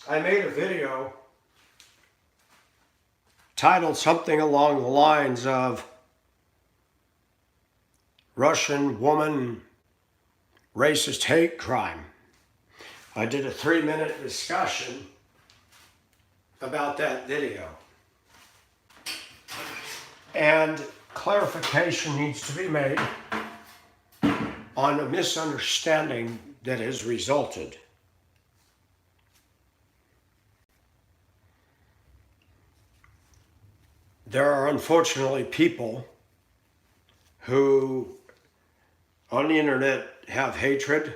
I made a video titled something along the lines of Russian woman racist hate crime. I did a 3-minute discussion about that video. And clarification needs to be made on a misunderstanding that has resulted. There are unfortunately people who on the internet have hatred.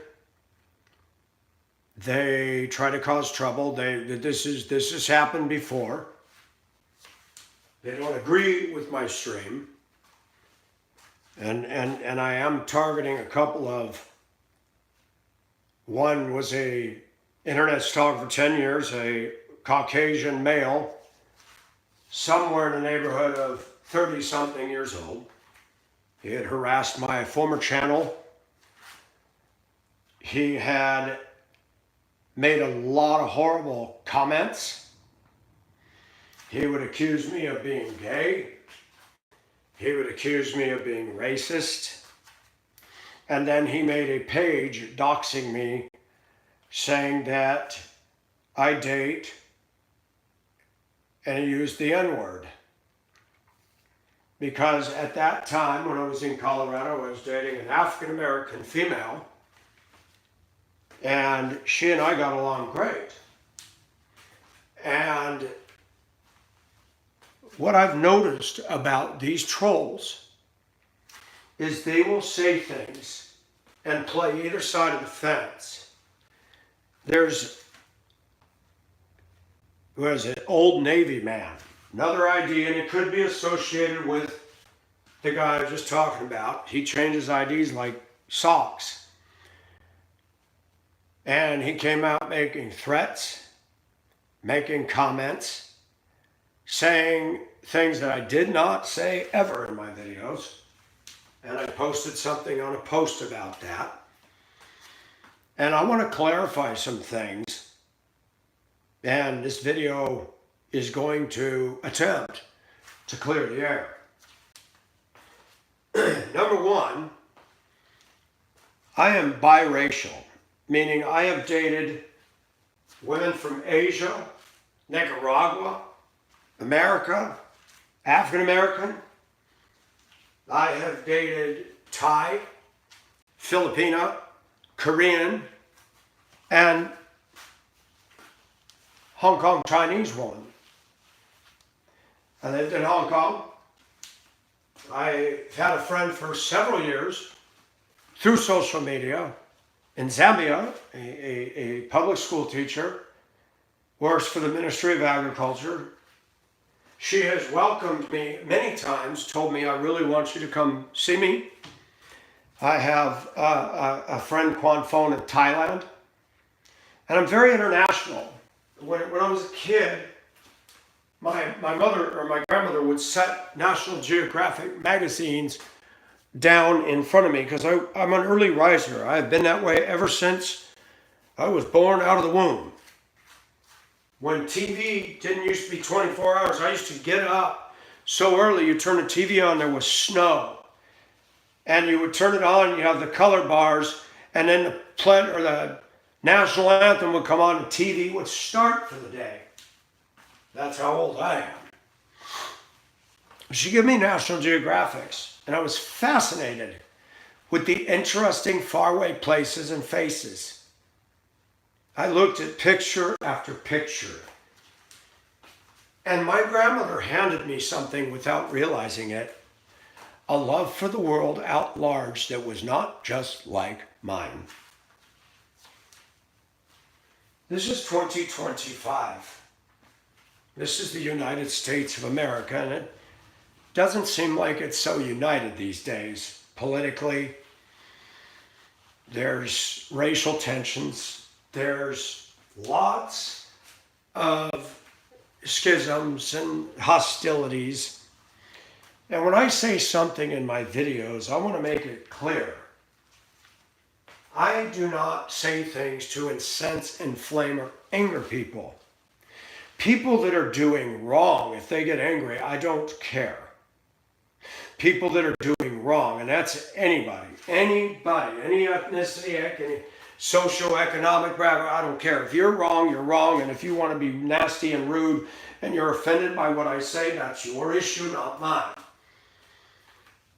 They try to cause trouble. This has happened before. They don't agree with my stream. And I am targeting a couple of, one was a internet stalker for 10 years, a Caucasian male, somewhere in the neighborhood of 30-something years old. He had harassed my former channel. He had made a lot of horrible comments. He would accuse me of being gay. He would accuse me of being racist. And then he made a page doxing me, saying that I date, and he used the N-word. Because at that time, when I was in Colorado, I was dating an African-American female, and she and I got along great. And what I've noticed about these trolls is they will say things and play either side of the fence. There's, what is it, Old Navy man, another ID, and it could be associated with the guy I was just talking about. He changes IDs like socks. And he came out making threats, making comments, saying things that I did not say ever in my videos. And I posted something on a post about that. And I want to clarify some things. And this video is going to attempt to clear the air. Number one, I am biracial, meaning I have dated women from Asia, Nicaragua, America, African American. I have dated Thai, Filipino, Korean, and Hong Kong Chinese woman. I lived in Hong Kong. I've had a friend for several years through social media in Zambia, a public school teacher, works for the Ministry of Agriculture. She has welcomed me many times, told me, I really want you to come see me. I have a friend, Quan Phone, in Thailand. And I'm very international. When I was a kid, my mother or my grandmother would set National Geographic magazines down in front of me because I'm an early riser. I've been that way ever since I was born out of the womb. When TV didn't used to be 24 hours, I used to get up so early. You turn the TV on, there was snow. And you would turn it on, you have the color bars, and then the national anthem would come on and TV would start for the day. That's how old I am. She gave me National Geographics, and I was fascinated with the interesting faraway places and faces. I looked at picture after picture. And my grandmother handed me something without realizing it, a love for the world at large that was not just like mine. This is 2025. This is the United States of America, and it doesn't seem like it's so united these days. Politically, there's racial tensions, there's lots of schisms and hostilities. And when I say something in my videos, I want to make it clear. I do not say things to incense, inflame, or anger people. People that are doing wrong, if they get angry, I don't care. People that are doing wrong, and that's anybody, any ethnicity, any socioeconomic background, I don't care. If you're wrong, and if you want to be nasty and rude and you're offended by what I say, that's your issue, not mine.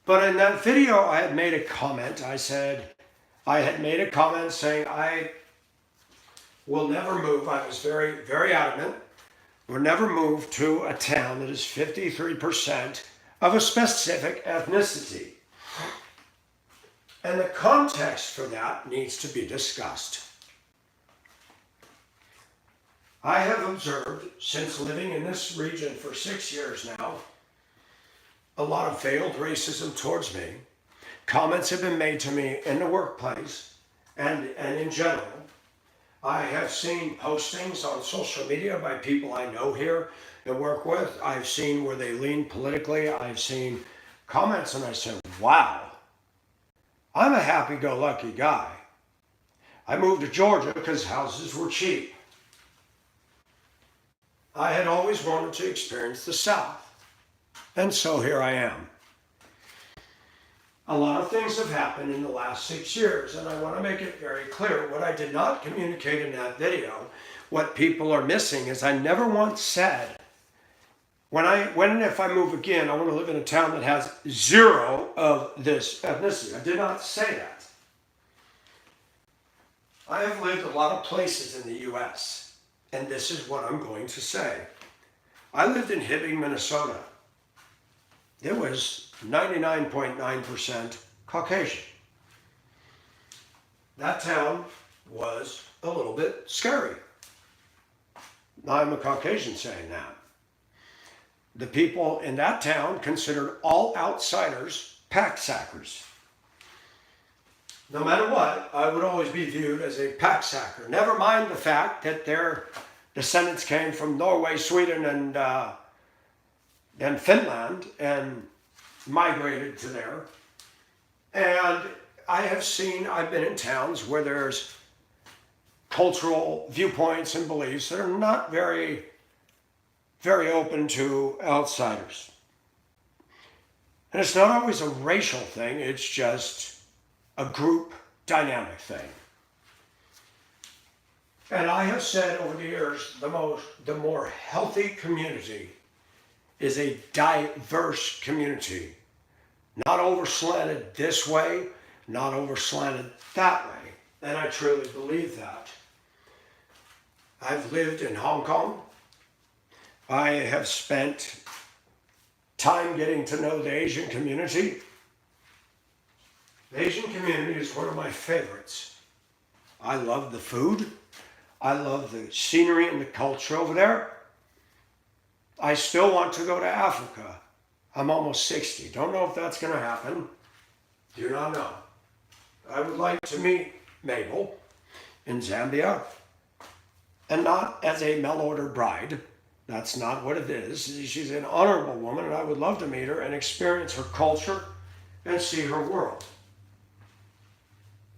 But in that video, I had made a comment. I had made a comment saying I will never move. I was very, very adamant. We'll never move to a town that is 53% of a specific ethnicity. And the context for that needs to be discussed. I have observed, since living in this region for 6 years now, a lot of veiled racism towards me. Comments have been made to me in the workplace and in general. I have seen postings on social media by people I know here and work with. I've seen where they lean politically. I've seen comments and I said, wow, I'm a happy-go-lucky guy. I moved to Georgia because houses were cheap. I had always wanted to experience the South. And so here I am. A lot of things have happened in the last 6 years, and I want to make it very clear. What I did not communicate in that video, what people are missing, is I never once said, when and if I move again, I want to live in a town that has zero of this ethnicity. I did not say that. I have lived a lot of places in the U.S., and this is what I'm going to say. I lived in Hibbing, Minnesota. It was 99.9% Caucasian. That town was a little bit scary. I'm a Caucasian saying that. The people in that town considered all outsiders pack-sackers. No matter what, I would always be viewed as a pack-sacker. Never mind the fact that their descendants came from Norway, Sweden, and Finland and migrated to there. And I've been in towns where there's cultural viewpoints and beliefs that are not very, very open to outsiders. And it's not always a racial thing, it's just a group dynamic thing. And I have said over the years, the more healthy community is a diverse community. Not over-slanted this way, not over-slanted that way. And I truly believe that. I've lived in Hong Kong. I have spent time getting to know the Asian community. The Asian community is one of my favorites. I love the food. I love the scenery and the culture over there. I still want to go to Africa. I'm almost 60. Don't know if that's going to happen. Do not know. I would like to meet Mabel in Zambia. And not as a mail-order bride. That's not what it is. She's an honorable woman, and I would love to meet her and experience her culture and see her world.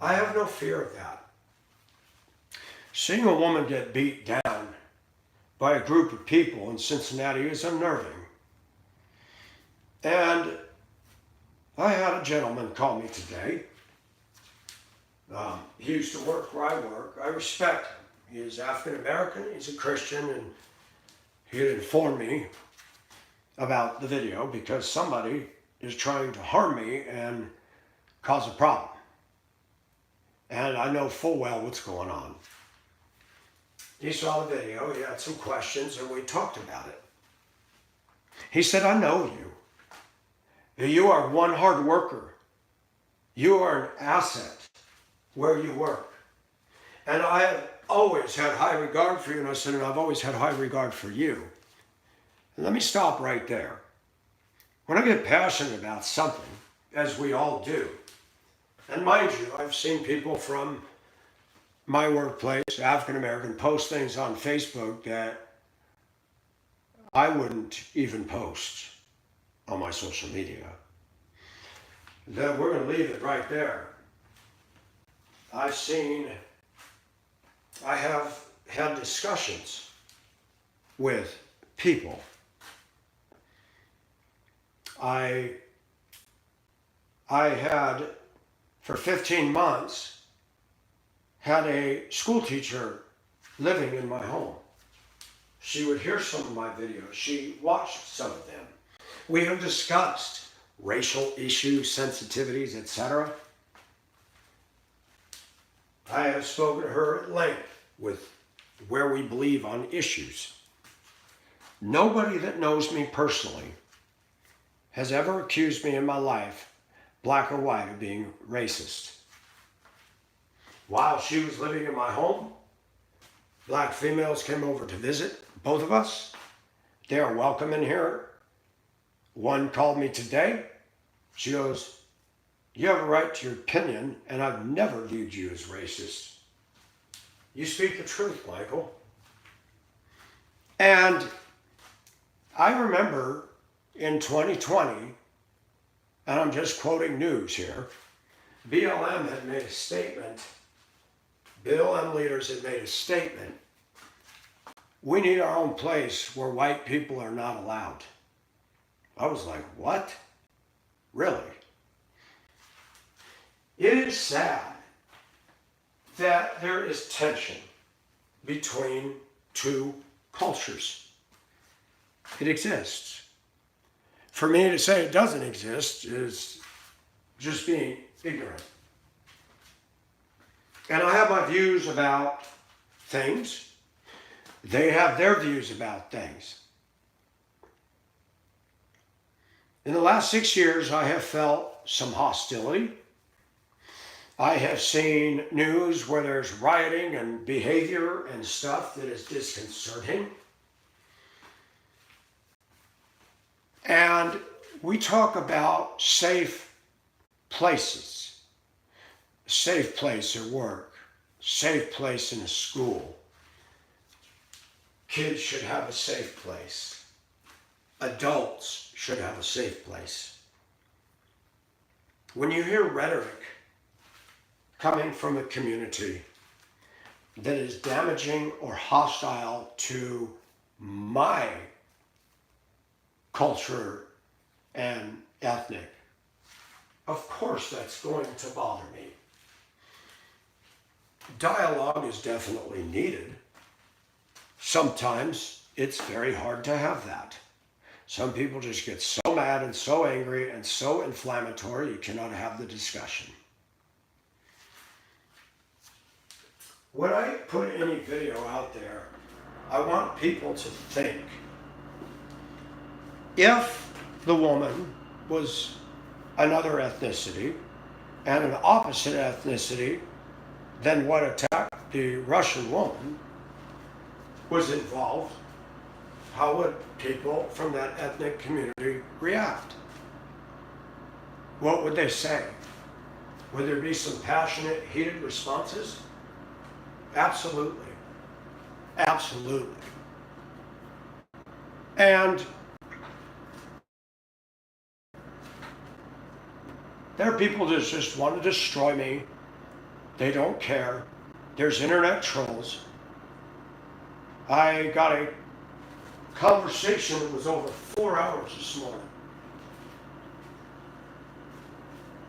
I have no fear of that. Seeing a woman get beat down by a group of people in Cincinnati is unnerving. And I had a gentleman call me today. He used to work where I work. I respect him. He is African American, he's a Christian, and he had informed me about the video because somebody is trying to harm me and cause a problem. And I know full well what's going on. He saw the video, he had some questions, and we talked about it. He said, I know you. You are one hard worker. You are an asset where you work. And I have always had high regard for you. And I said, and I've always had high regard for you. And let me stop right there. When I get passionate about something, as we all do, and mind you, I've seen people from my workplace, African American, post things on Facebook that I wouldn't even post on my social media. Then we're going to leave it right there. I have had discussions with people. I had, for 15 months, had a school teacher living in my home. She would hear some of my videos. She watched some of them. We have discussed racial issues, sensitivities, etc. I have spoken to her at length with where we believe on issues. Nobody that knows me personally has ever accused me in my life, black or white, of being racist. While she was living in my home, black females came over to visit both of us. They are welcome in here. One called me today. She goes, "You have a right to your opinion, and I've never viewed you as racist. You speak the truth, Michael." And I remember in 2020, and I'm just quoting news here, BLM had made a statement. BLM leaders had made a statement. We need our own place where white people are not allowed. I was like, what? Really? It is sad that there is tension between two cultures. It exists. For me to say it doesn't exist is just being ignorant. And I have my views about things. They have their views about things. In the last 6 years, I have felt some hostility. I have seen news where there's rioting and behavior and stuff that is disconcerting. And we talk about safe places, safe place at work, safe place in a school. Kids should have a safe place. Adults should have a safe place. When you hear rhetoric coming from a community that is damaging or hostile to my culture and ethnic, of course that's going to bother me. Dialogue is definitely needed. Sometimes it's very hard to have that. Some people just get so mad and so angry and so inflammatory you cannot have the discussion. When I put any video out there, I want people to think, if the woman was another ethnicity and an opposite ethnicity than what attacked the Russian woman was involved, how would people from that ethnic community react? What would they say? Would there be some passionate, heated responses? Absolutely. Absolutely. And there are people that just want to destroy me. They don't care. There's internet trolls. I got a conversation that was over 4 hours this morning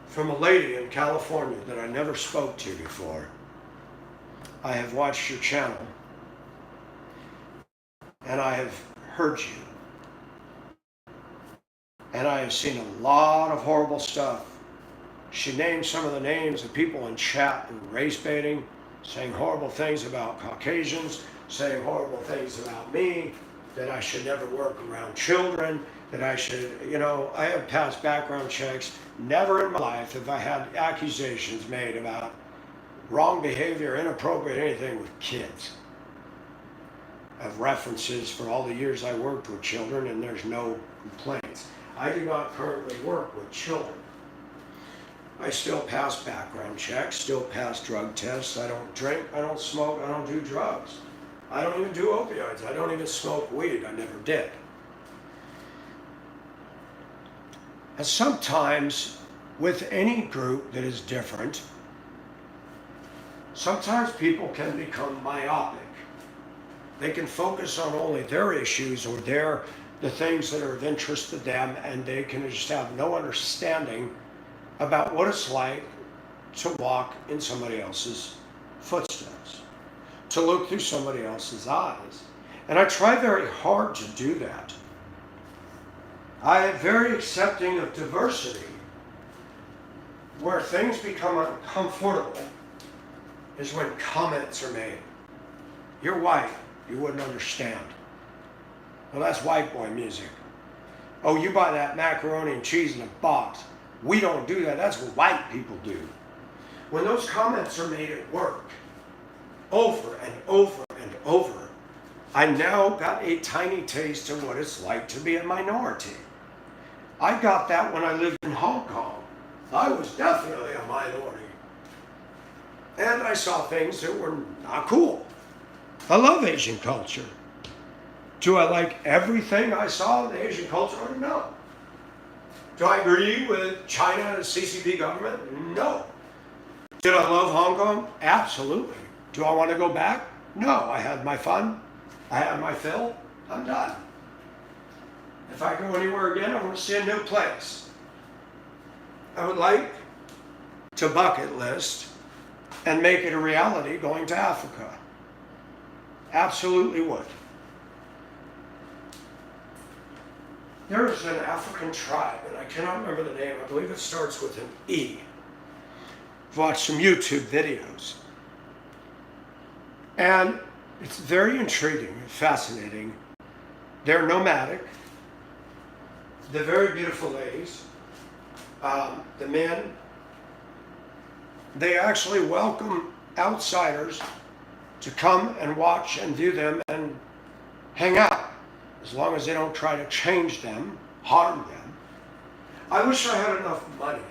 from a lady in California that I never spoke to before. I have watched your channel and I have heard you and I have seen a lot of horrible stuff. She named some of the names of people in chat and race baiting, saying horrible things about Caucasians, saying horrible things about me, that I should never work around children, that I should, I have passed background checks. Never in my life have I had accusations made about wrong behavior, inappropriate anything with kids. I have references for all the years I worked with children and there's no complaints. I do not currently work with children. I still pass background checks, still pass drug tests. I don't drink, I don't smoke, I don't do drugs. I don't even do opioids. I don't even smoke weed. I never did. And sometimes with any group that is different, sometimes people can become myopic. They can focus on only their issues or the things that are of interest to them, and they can just have no understanding about what it's like to walk in somebody else's footsteps, to look through somebody else's eyes. And I try very hard to do that. I am very accepting of diversity. Where things become uncomfortable is when comments are made. You're white, you wouldn't understand. Well, that's white boy music. Oh, you buy that macaroni and cheese in a box. We don't do that, that's what white people do. When those comments are made at work, over and over and over, I now got a tiny taste of what it's like to be a minority. I got that when I lived in Hong Kong. I was definitely a minority. And I saw things that were not cool. I love Asian culture. Do I like everything I saw in the Asian culture? No. Do I agree with China and the CCP government? No. Did I love Hong Kong? Absolutely. Do I want to go back? No. I had my fun. I had my fill. I'm done. If I go anywhere again, I want to see a new place. I would like to bucket list and make it a reality going to Africa. Absolutely would. There is an African tribe, and I cannot remember the name. I believe it starts with an E. I've watched some YouTube videos. And it's very intriguing and fascinating. They're nomadic. They're very beautiful ladies. The men, they actually welcome outsiders to come and watch and view them and hang out, as long as they don't try to change them, harm them. I wish I had enough money,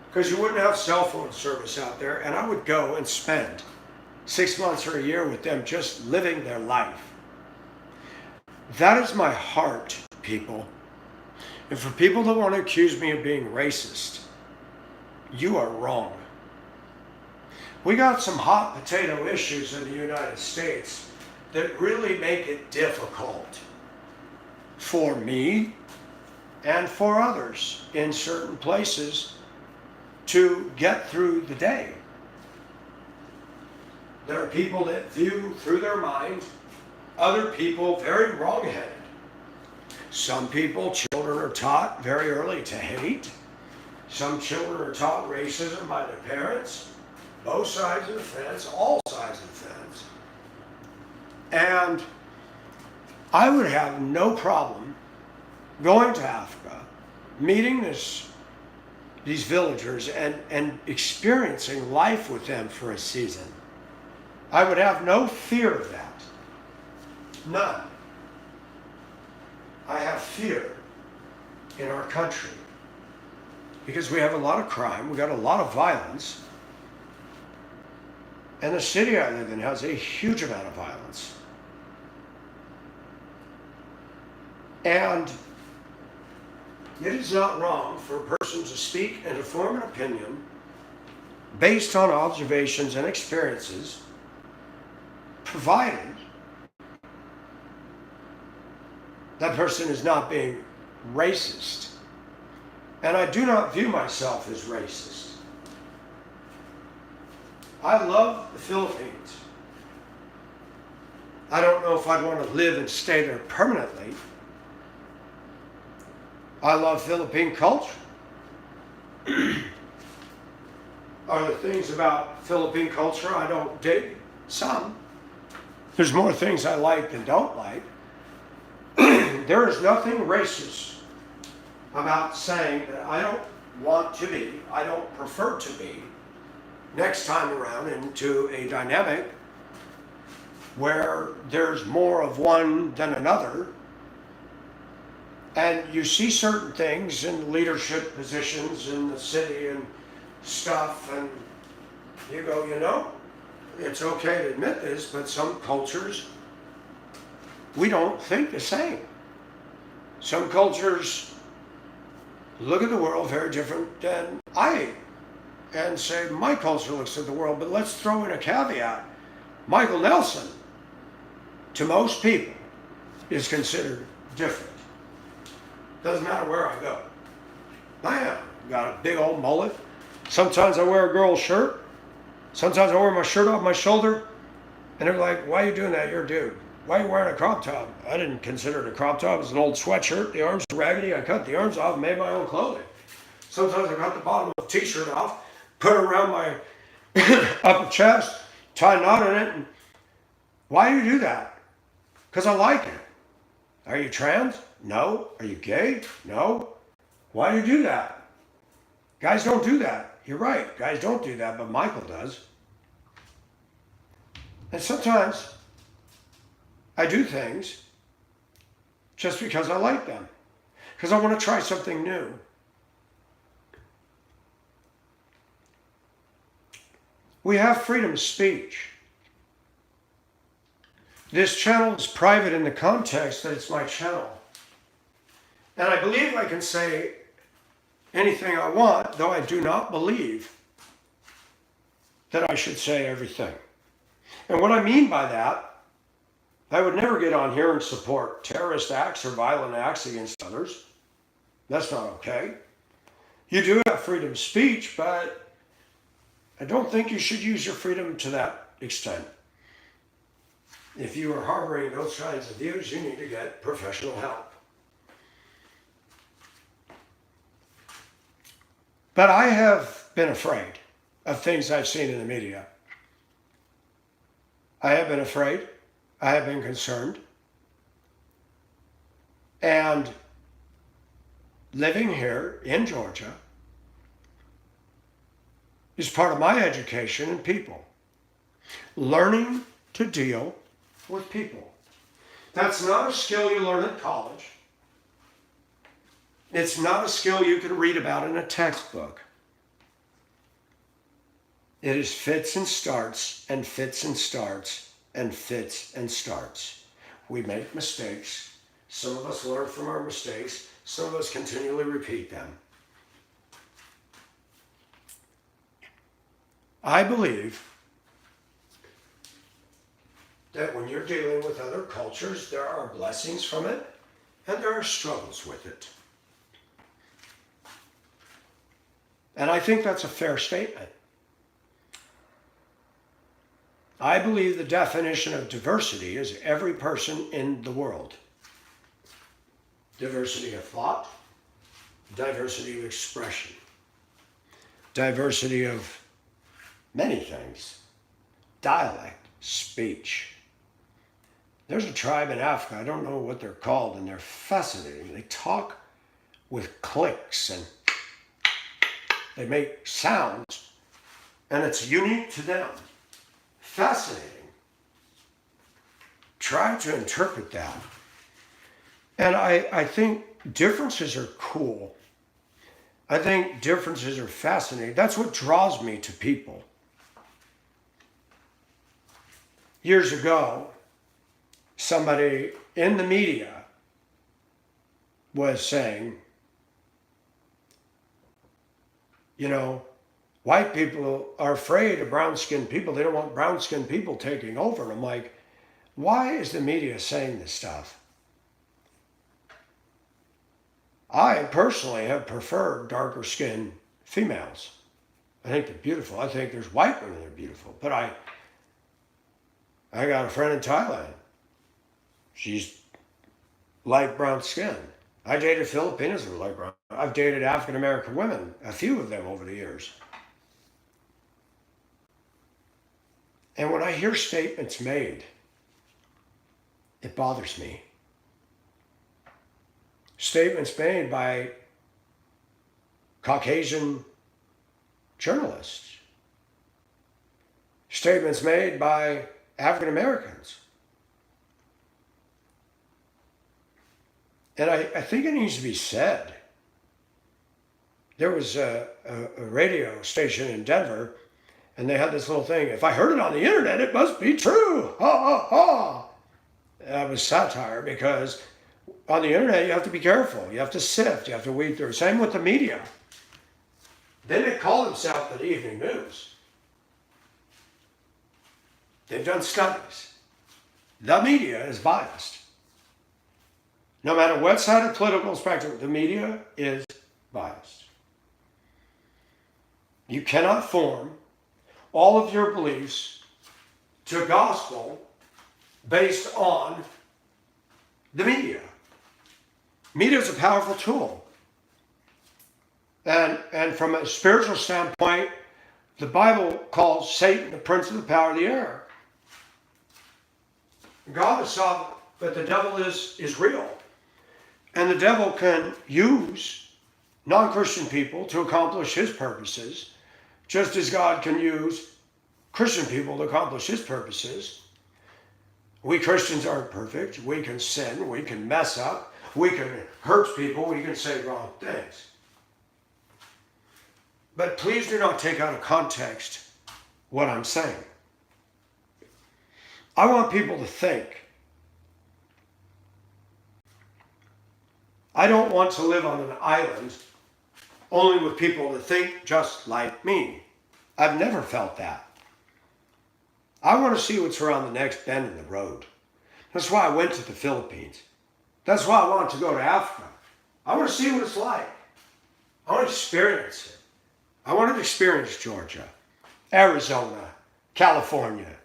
because you wouldn't have cell phone service out there, and I would go and spend 6 months or a year with them just living their life. That is my heart, people. And for people that want to accuse me of being racist, you are wrong. We got some hot potato issues in the United States that really make it difficult for me and for others in certain places to get through the day. There are people that view through their mind, other people very wrong-headed. Some people, children are taught very early to hate. Some children are taught racism by their parents. Both sides of the fence, all sides of the fence. And I would have no problem going to Africa, meeting these villagers and experiencing life with them for a season. I would have no fear of that. None. I have fear in our country because we have a lot of crime, we got a lot of violence, and the city I live in has a huge amount of violence. And it is not wrong for a person to speak and to form an opinion based on observations and experiences, provided that person is not being racist. And I do not view myself as racist. I love the Philippines. I don't know if I'd want to live and stay there permanently. I love Philippine culture. Are there things about Philippine culture I don't dig? Some. There's more things I like than don't like. There is nothing racist about saying that I don't want to be, I don't prefer to be, next time around into a dynamic where there's more of one than another. And you see certain things in leadership positions in the city and stuff, and you go, you know, it's okay to admit this, but some cultures, we don't think the same. Some cultures look at the world very different than I, and say my culture looks at the world, but let's throw in a caveat. Michael Nelson to most people, is considered different. Doesn't matter where I go. I have got a big old mullet. Sometimes I wear a girl's shirt. Sometimes I wear my shirt off my shoulder. And they're like, why are you doing that? You're a dude. Why are you wearing a crop top? I didn't consider it a crop top. It was an old sweatshirt. The arms were raggedy. I cut the arms off and made my own clothing. Sometimes I cut the bottom of the t-shirt off, put it around my upper chest, tie a knot in it. And why do you do that? Because I like it. Are you trans? No. Are you gay? No. Why do you do that? Guys don't do that. You're right. Guys don't do that, but Michael does. And sometimes I do things just because I like them. Because I want to try something new. We have freedom of speech. This channel is private in the context that it's my channel. And I believe I can say anything I want, though I do not believe that I should say everything. And what I mean by that, I would never get on here and support terrorist acts or violent acts against others. That's not okay. You do have freedom of speech, but I don't think you should use your freedom to that extent. If you are harboring those kinds of views, you need to get professional help. But I have been afraid of things I've seen in the media. I have been afraid. I have been concerned. And living here in Georgia is part of my education in people. Learning to deal with people. That's not a skill you learn at college. It's not a skill you can read about in a textbook. It is fits and starts and fits and starts and fits and starts. We make mistakes. Some of us learn from our mistakes. Some of us continually repeat them. I believe that when you're dealing with other cultures, there are blessings from it and there are struggles with it. And I think that's a fair statement. I believe the definition of diversity is every person in the world. Diversity of thought, diversity of expression, diversity of many things, dialect, speech. There's a tribe in Africa, I don't know what they're called, and they're fascinating. They talk with clicks and they make sounds, and it's unique to them. Fascinating. Try to interpret that. And I think differences are cool. I think differences are fascinating. That's what draws me to people. Years ago, somebody in the media was saying, you know, white people are afraid of brown-skinned people. They don't want brown-skinned people taking over. And I'm like, why is the media saying this stuff? I personally have preferred darker-skinned females. I think they're beautiful. I think there's white women that are beautiful. But I got a friend in Thailand. She's light brown skin. I dated Filipinas who were light brown. I've dated African-American women, a few of them over the years. And when I hear statements made, it bothers me. Statements made by Caucasian journalists. Statements made by African Americans. And I think it needs to be said. There was a radio station in Denver, and they had this little thing, if I heard it on the internet, it must be true. Ha, ha, ha. That was satire, because on the internet, you have to be careful. You have to sift. You have to weed through. Same with the media. They didn't call themselves the evening news. They've done studies. The media is biased. No matter what side of the political spectrum, the media is biased. You cannot form all of your beliefs to gospel based on the media. Media is a powerful tool. And from a spiritual standpoint, the Bible calls Satan the prince of the power of the air. God is sovereign, but the devil is real. And the devil can use non-Christian people to accomplish his purposes, just as God can use Christian people to accomplish his purposes. We Christians aren't perfect. We can sin. We can mess up. We can hurt people. We can say wrong things. But please do not take out of context what I'm saying. I want people to think. I don't want to live on an island only with people that think just like me. I've never felt that. I want to see what's around the next bend in the road. That's why I went to the Philippines. That's why I wanted to go to Africa. I want to see what it's like. I want to experience it. I wanted to experience Georgia, Arizona, California.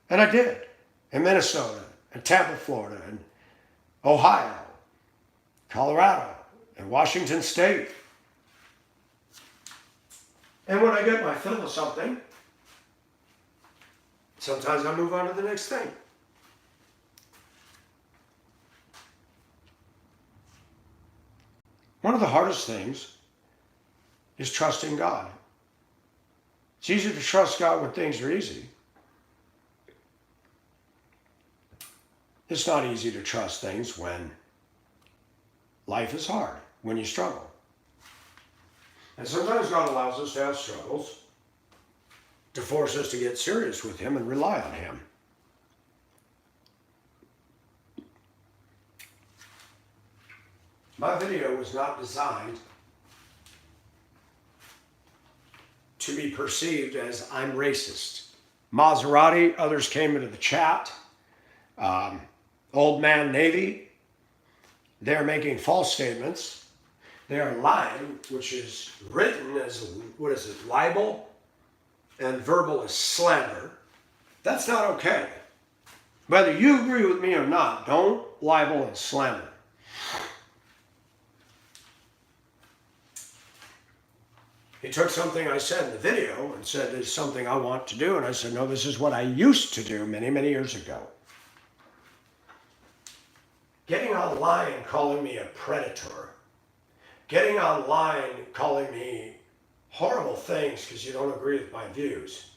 And I did. And Minnesota, and Tampa, Florida, and Ohio, Colorado, and Washington State. And when I get my fill of something, sometimes I move on to the next thing. One of the hardest things is trusting God. It's easy to trust God when things are easy. It's not easy to trust things when life is hard, when you struggle. And sometimes God allows us to have struggles to force us to get serious with Him and rely on Him. My video was not designed to be perceived as I'm racist. Maserati, others came into the chat. Old Man Navy, they're making false statements. They are lying, which is written as, libel, and verbal as slander. That's not okay. Whether you agree with me or not, don't libel and slander. He took something I said in the video and said, "It's something I want to do." And I said, "No, this is what I used to do many, many years ago." Getting online calling me a predator. Getting online calling me horrible things because you don't agree with my views.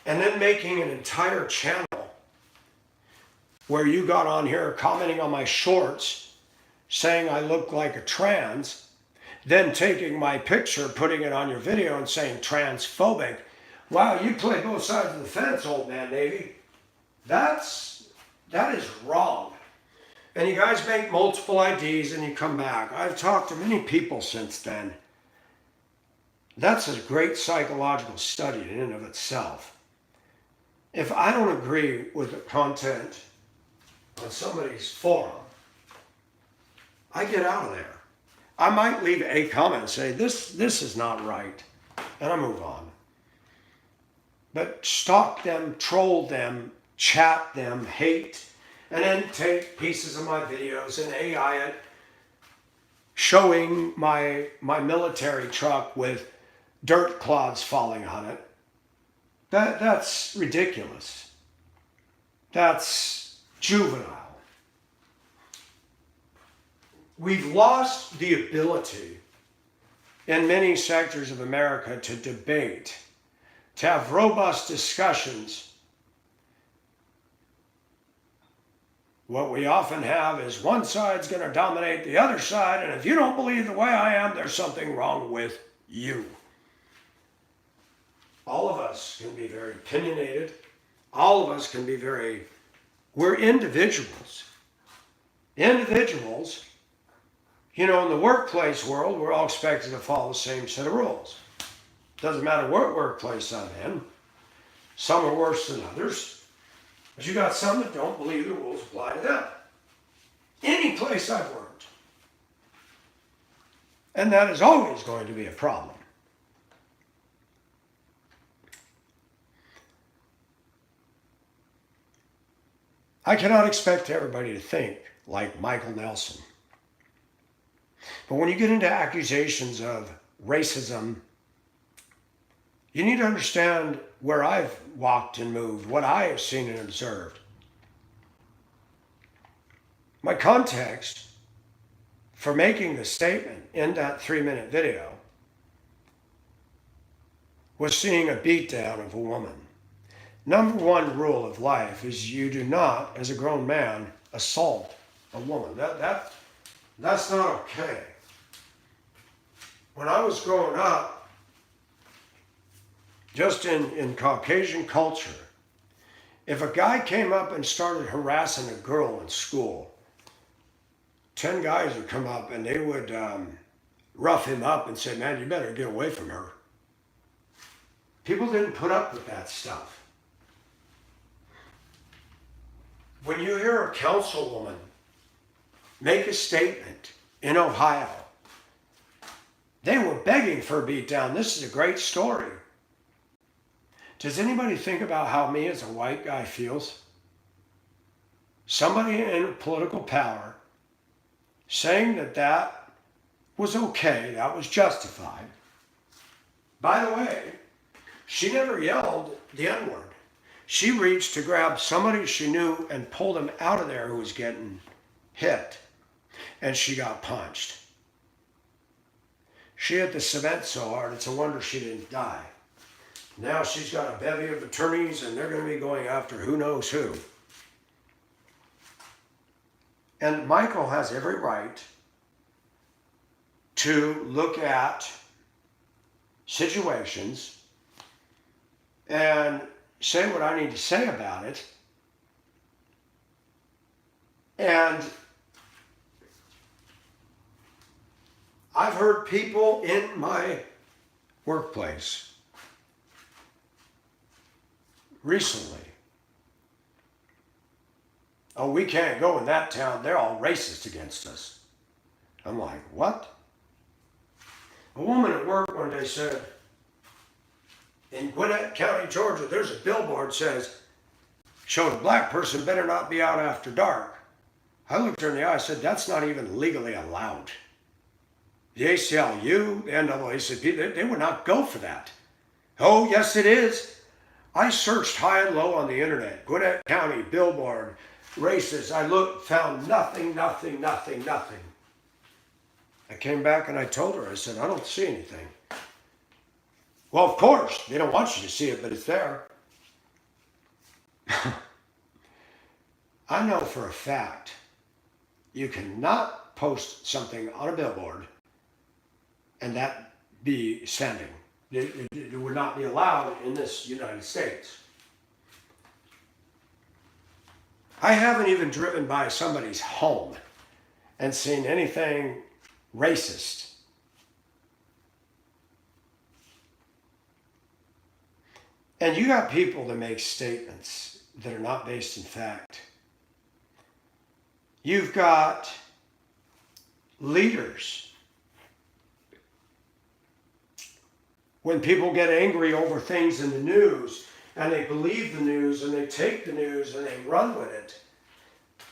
And then making an entire channel where you got on here commenting on my shorts, saying I look like a trans, then taking my picture, putting it on your video and saying transphobic. Wow, you play both sides of the fence, Old Man Navy. That is wrong. And you guys make multiple IDs and you come back. I've talked to many people since then. That's a great psychological study in and of itself. If I don't agree with the content on somebody's forum, I get out of there. I might leave a comment and say, this is not right, and I move on. But stalk them, troll them, chat them, hate, and then take pieces of my videos and AI it, showing my military truck with dirt clods falling on it. That's ridiculous. That's juvenile. We've lost the ability in many sectors of America to debate, to have robust discussions. What we often have is one side's going to dominate the other side, and if you don't believe the way I am, there's something wrong with you. All of us can be very opinionated. All of us can be we're individuals. Individuals, in the workplace world, we're all expected to follow the same set of rules. Doesn't matter what workplace I'm in. Some are worse than others. But you got some that don't believe the rules apply to them. Any place I've worked. And that is always going to be a problem. I cannot expect everybody to think like Michael Nelson. But when you get into accusations of racism, you need to understand where I've walked and moved, what I have seen and observed. My context for making the statement in that 3-minute video was seeing a beatdown of a woman. Number one rule of life is you do not, as a grown man, assault a woman. That's not okay. When I was growing up, just in Caucasian culture, if a guy came up and started harassing a girl in school, 10 guys would come up and they would rough him up and say, man, you better get away from her. People didn't put up with that stuff. When you hear a councilwoman make a statement in Ohio, they were begging for a beatdown. This is a great story. Does anybody think about how me as a white guy feels? Somebody in political power saying that was okay, that was justified. By the way, she never yelled the N-word. She reached to grab somebody she knew and pulled him out of there who was getting hit. And she got punched. She hit the cement so hard, it's a wonder she didn't die. Now she's got a bevy of attorneys and they're going to be going after who knows who. And Michael has every right to look at situations and say what I need to say about it. And I've heard people in my workplace recently, oh, we can't go in that town, they're all racist against us. I'm like, what? A woman at work one day said, in Gwinnett County, Georgia, there's a billboard that says, showed a black person better not be out after dark. I looked her in the eye and said, that's not even legally allowed. The ACLU, the NAACP, they would not go for that. Oh, yes, it is. I searched high and low on the internet, Gwinnett County, billboard, racist. I looked, found nothing. I came back and I told her, I said, I don't see anything. Well, of course, they don't want you to see it, but it's there. I know for a fact you cannot post something on a billboard and that be sending. It would not be allowed in this United States. I haven't even driven by somebody's home and seen anything racist. And you got people that make statements that are not based in fact. You've got leaders. When people get angry over things in the news, and they believe the news, and they take the news, and they run with it,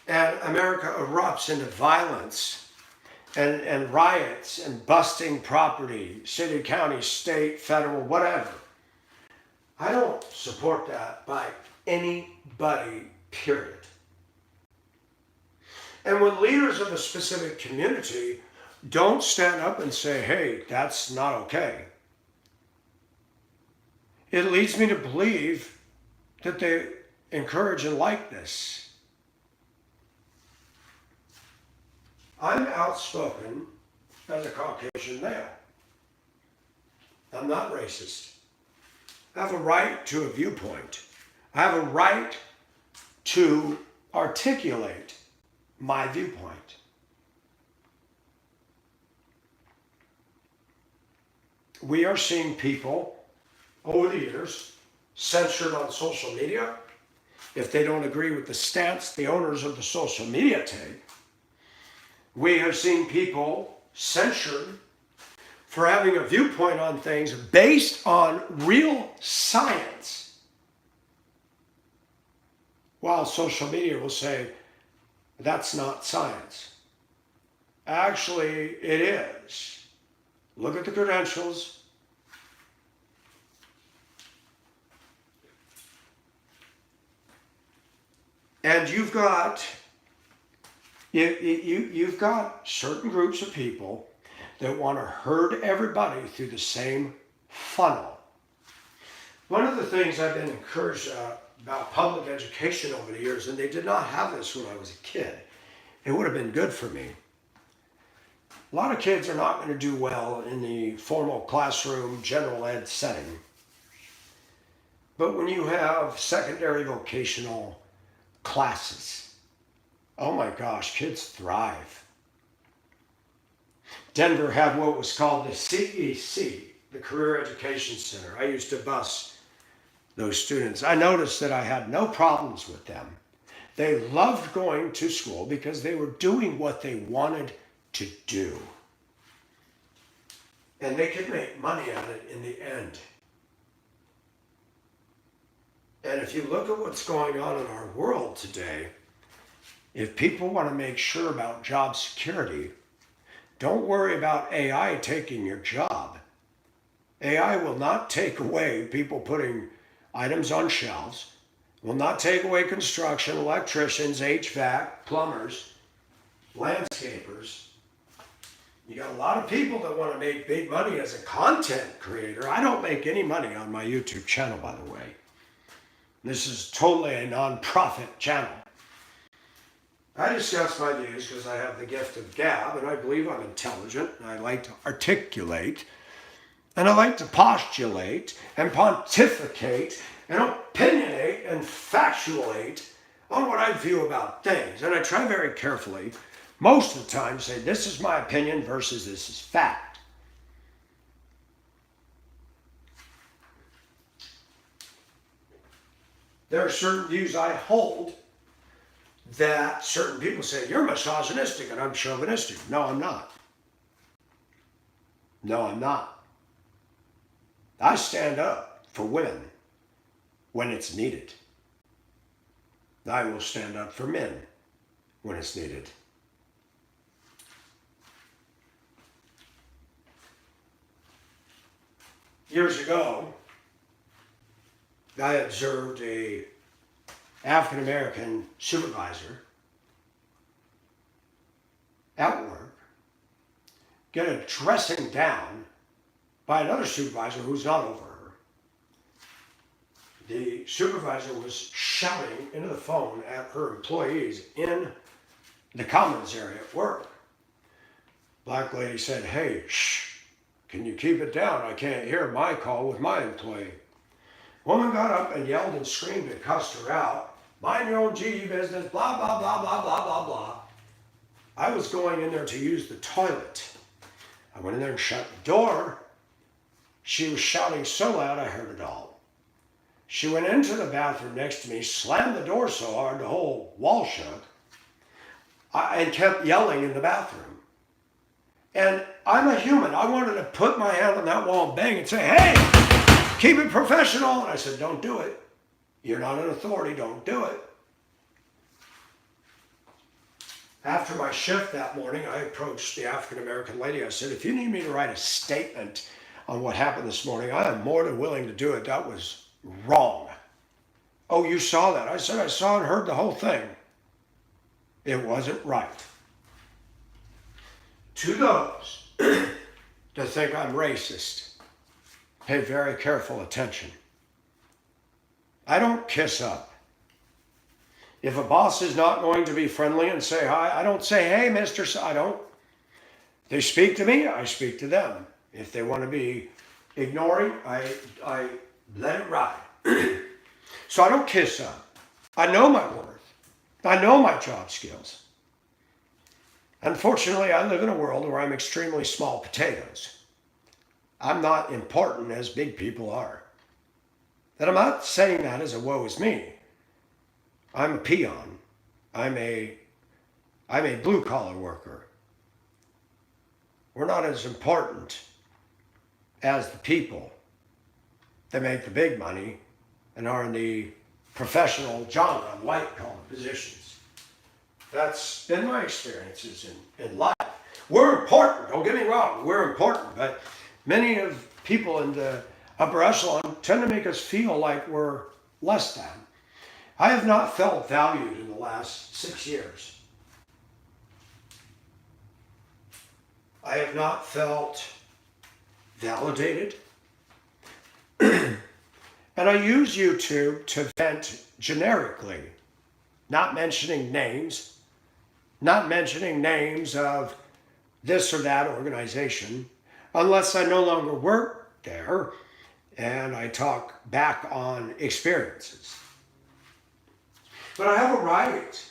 and America erupts into violence, and riots, and busting property, city, county, state, federal, whatever. I don't support that by anybody, period. And when leaders of a specific community don't stand up and say, hey, that's not okay, it leads me to believe that they encourage and like this. I'm outspoken as a Caucasian male. I'm not racist. I have a right to a viewpoint. I have a right to articulate my viewpoint. We are seeing people over the years censored on social media, if they don't agree with the stance the owners of the social media take. We have seen people censured for having a viewpoint on things based on real science, while social media will say, that's not science. Actually, it is. Look at the credentials. And you've got certain groups of people that want to herd everybody through the same funnel. One of the things I've been encouraged about public education over the years, and they did not have this when I was a kid, it would have been good for me. A lot of kids are not going to do well in the formal classroom, general ed setting. But when you have secondary vocational classes, oh my gosh, kids thrive. Denver had what was called the CEC, the Career Education Center. I used to bus those students. I noticed that I had no problems with them. They loved going to school because they were doing what they wanted to do. And they could make money at it in the end. And if you look at what's going on in our world today, if people want to make sure about job security, don't worry about AI taking your job. AI will not take away people putting items on shelves, will not take away construction, electricians, HVAC, plumbers, landscapers. You got a lot of people that want to make big money as a content creator. I don't make any money on my YouTube channel, by the way. This is totally a non-profit channel. I discuss my views because I have the gift of gab, and I believe I'm intelligent, and I like to articulate, and I like to postulate, and pontificate, and opinionate, and factuate on what I view about things. And I try very carefully, most of the time, say this is my opinion versus this is fact. There are certain views I hold that certain people say, you're misogynistic and I'm chauvinistic. No, I'm not. No, I'm not. I stand up for women when it's needed. I will stand up for men when it's needed. Years ago, I observed a African-American supervisor at work get a dressing down by another supervisor who's not over her. The supervisor was shouting into the phone at her employees in the commons area at work. Black lady said, hey, shh, can you keep it down? I can't hear my call with my employee. Woman got up and yelled and screamed and cussed her out. Mind your own GE business, blah, blah, blah, blah, blah, blah, blah. I was going in there to use the toilet. I went in there and shut the door. She was shouting so loud I heard it all. She went into the bathroom next to me, slammed the door so hard the whole wall shook, and kept yelling in the bathroom. And I'm a human. I wanted to put my hand on that wall and bang and say, hey, keep it professional. And I said, don't do it. You're not an authority. Don't do it. After my shift that morning, I approached the African-American lady. I said, if you need me to write a statement on what happened this morning, I am more than willing to do it. That was wrong. Oh, you saw that? I said, I saw and heard the whole thing. It wasn't right. To those that think I'm racist, pay very careful attention. I don't kiss up. If a boss is not going to be friendly and say hi, I don't say, hey, Mr. I don't. They speak to me, I speak to them. If they want to be ignoring, I let it ride. So I don't kiss up. I know my worth. I know my job skills. Unfortunately, I live in a world where I'm extremely small potatoes. I'm not important as big people are. And I'm not saying that as a woe is me. I'm a peon. I'm a blue collar worker. We're not as important as the people that make the big money and are in the professional genre, white collar positions. That's been my experiences in life. We're important, don't get me wrong, we're important, but many of people in the upper echelon tend to make us feel like we're less than. I have not felt valued in the last 6 years. I have not felt validated. And I use YouTube to vent generically, not mentioning names of this or that organization, unless I no longer work there and I talk back on experiences. But I have a right.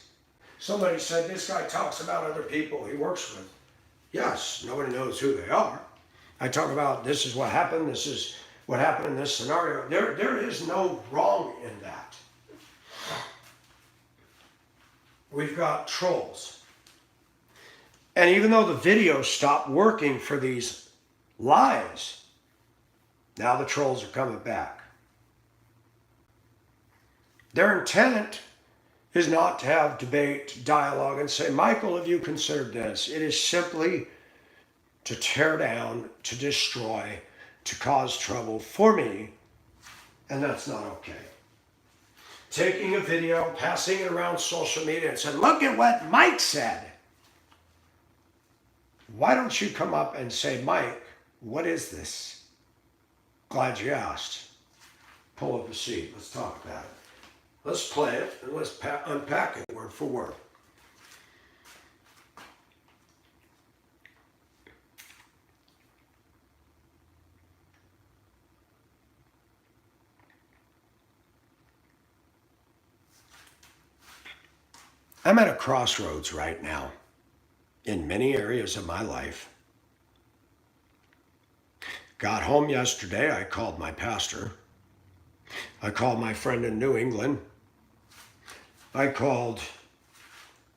Somebody said, this guy talks about other people he works with. Yes, nobody knows who they are. I talk about this is what happened in this scenario. There is no wrong in that. We've got trolls. And even though the video stopped working for these lies, now the trolls are coming back. Their intent is not to have debate, dialogue, and say, Michael, have you considered this? It is simply to tear down, to destroy, to cause trouble for me, and that's not okay. Taking a video, passing it around social media and saying, look at what Mike said. Why don't you come up and say, Mike, what is this? Glad you asked. Pull up a seat. Let's talk about it. Let's play it and let's unpack it word for word. I'm at a crossroads right now in many areas of my life. Got home yesterday, I called my pastor. I called my friend in New England. I called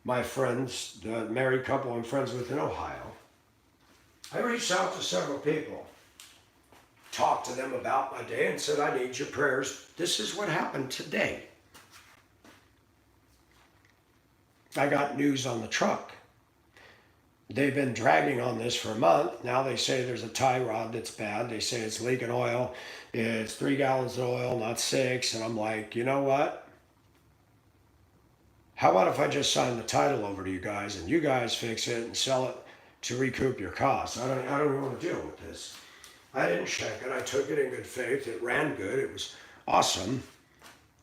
my friends, the married couple I'm friends with in Ohio. I reached out to several people, talked to them about my day and said, I need your prayers. This is what happened today. I got news on the truck. They've been dragging on this for a month. Now they say there's a tie rod that's bad. They say it's leaking oil. It's 3 gallons of oil, not 6. And I'm like, you know what? How about if I just sign the title over to you guys and you guys fix it and sell it to recoup your costs? I don't even want to deal with this. I didn't check it. I took it in good faith. It ran good. It was awesome.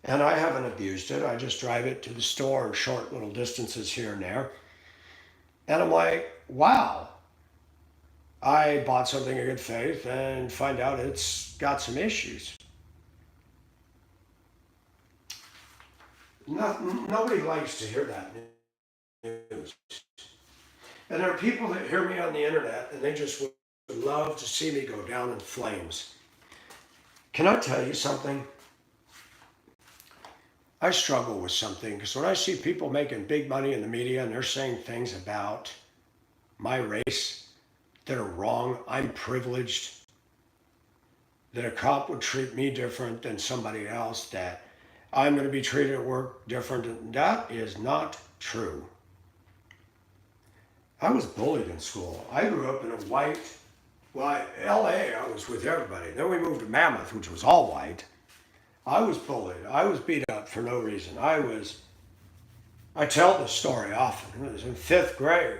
And I haven't abused it. I just drive it to the store in short little distances here and there. And I'm like, wow. I bought something in good faith and find out it's got some issues. Nobody likes to hear that news. And there are people that hear me on the internet and they just would love to see me go down in flames. Can I tell you something? I struggle with something because when I see people making big money in the media and they're saying things about my race that are wrong, I'm privileged, that a cop would treat me different than somebody else, that I'm going to be treated at work different. That is not true. I was bullied in school. I grew up in a white, LA, I was with everybody. Then we moved to Mammoth, which was all white. I was bullied. I was beat up for no reason. I tell this story often. It was in 5th grade.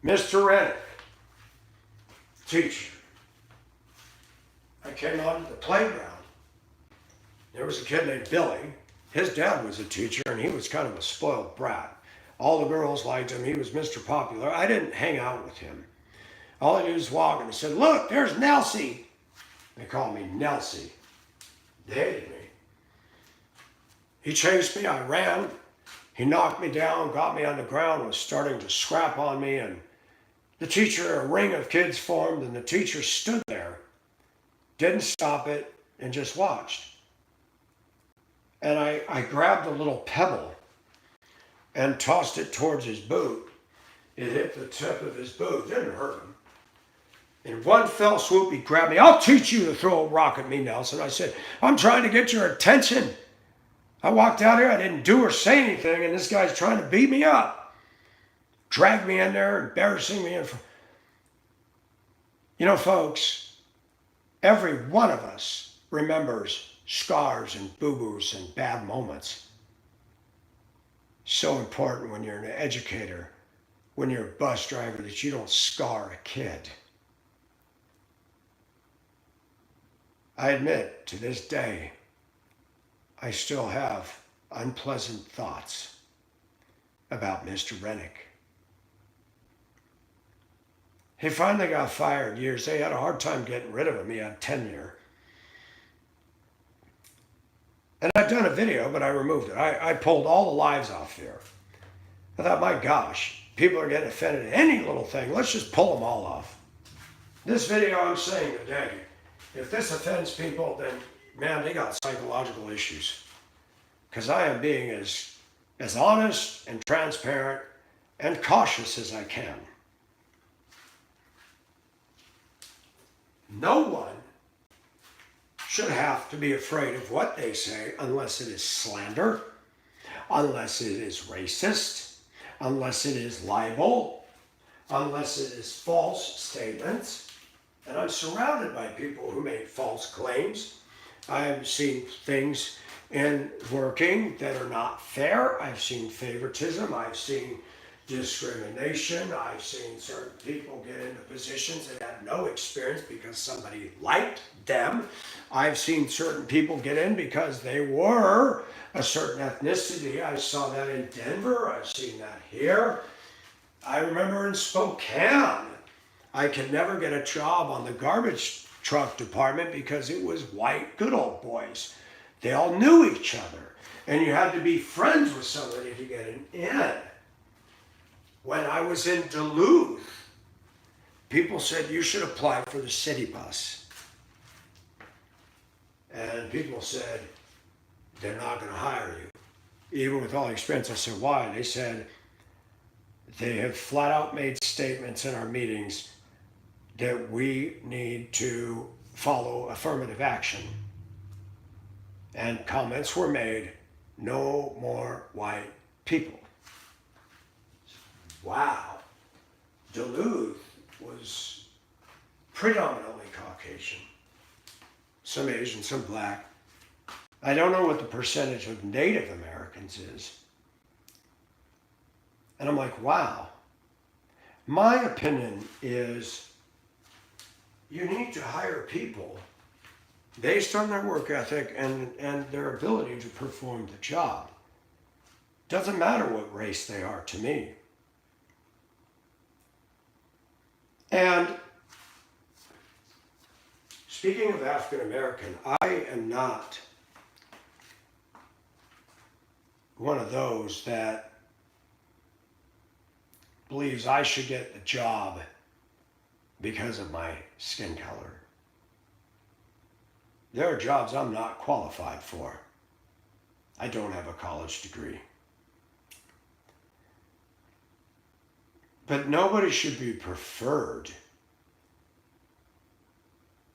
Mr. Rennick, teacher. I came onto the playground. There was a kid named Billy. His dad was a teacher, and he was kind of a spoiled brat. All the girls liked him. He was Mr. Popular. I didn't hang out with him. All I did was walk, and he said, look, there's Nelsie. They called me Nelsie. They hated me. He chased me. I ran. He knocked me down, got me on the ground, was starting to scrap on me, and the teacher, a ring of kids formed, and the teacher stood there, didn't stop it, and just watched. And I grabbed a little pebble and tossed it towards his boot. It hit the tip of his boot. Didn't hurt him. In one fell swoop, he grabbed me. I'll teach you to throw a rock at me, Nelson. I said, I'm trying to get your attention. I walked out here. I didn't do or say anything, and this guy's trying to beat me up. Dragged me in there, embarrassing me. You know, folks, every one of us remembers scars and boo-boos and bad moments. So important when you're an educator, when you're a bus driver, that you don't scar a kid. I admit, to this day, I still have unpleasant thoughts about Mr. Rennick. He finally got fired years. They had a hard time getting rid of him. He had tenure. And I'd done a video, but I removed it. I pulled all the lives off there. I thought, my gosh, people are getting offended at any little thing. Let's just pull them all off. This video I'm saying today, if this offends people, then, man, they got psychological issues. Because I am being as honest and transparent and cautious as I can. No one should have to be afraid of what they say unless it is slander, unless it is racist, unless it is libel, unless it is false statements. And I'm surrounded by people who make false claims. I've seen things in working that are not fair. I've seen favoritism. I've seen discrimination. I've seen certain people get into positions that had no experience because somebody liked them. I've seen certain people get in because they were a certain ethnicity. I saw that in Denver. I've seen that here. I remember in Spokane, I could never get a job on the garbage truck department because it was white good old boys. They all knew each other, and you had to be friends with somebody to get in. When I was in Duluth, people said, you should apply for the city bus. And people said, they're not going to hire you. Even with all the experience. I said, why? They said, they have flat out made statements in our meetings that we need to follow affirmative action. And comments were made, no more white people. Wow. Duluth was predominantly Caucasian. Some Asian, some black. I don't know what the percentage of Native Americans is. And I'm like, wow. My opinion is you need to hire people based on their work ethic and their ability to perform the job. Doesn't matter what race they are to me. And speaking of African American, I am not one of those that believes I should get the job because of my skin color. There are jobs I'm not qualified for. I don't have a college degree. But nobody should be preferred.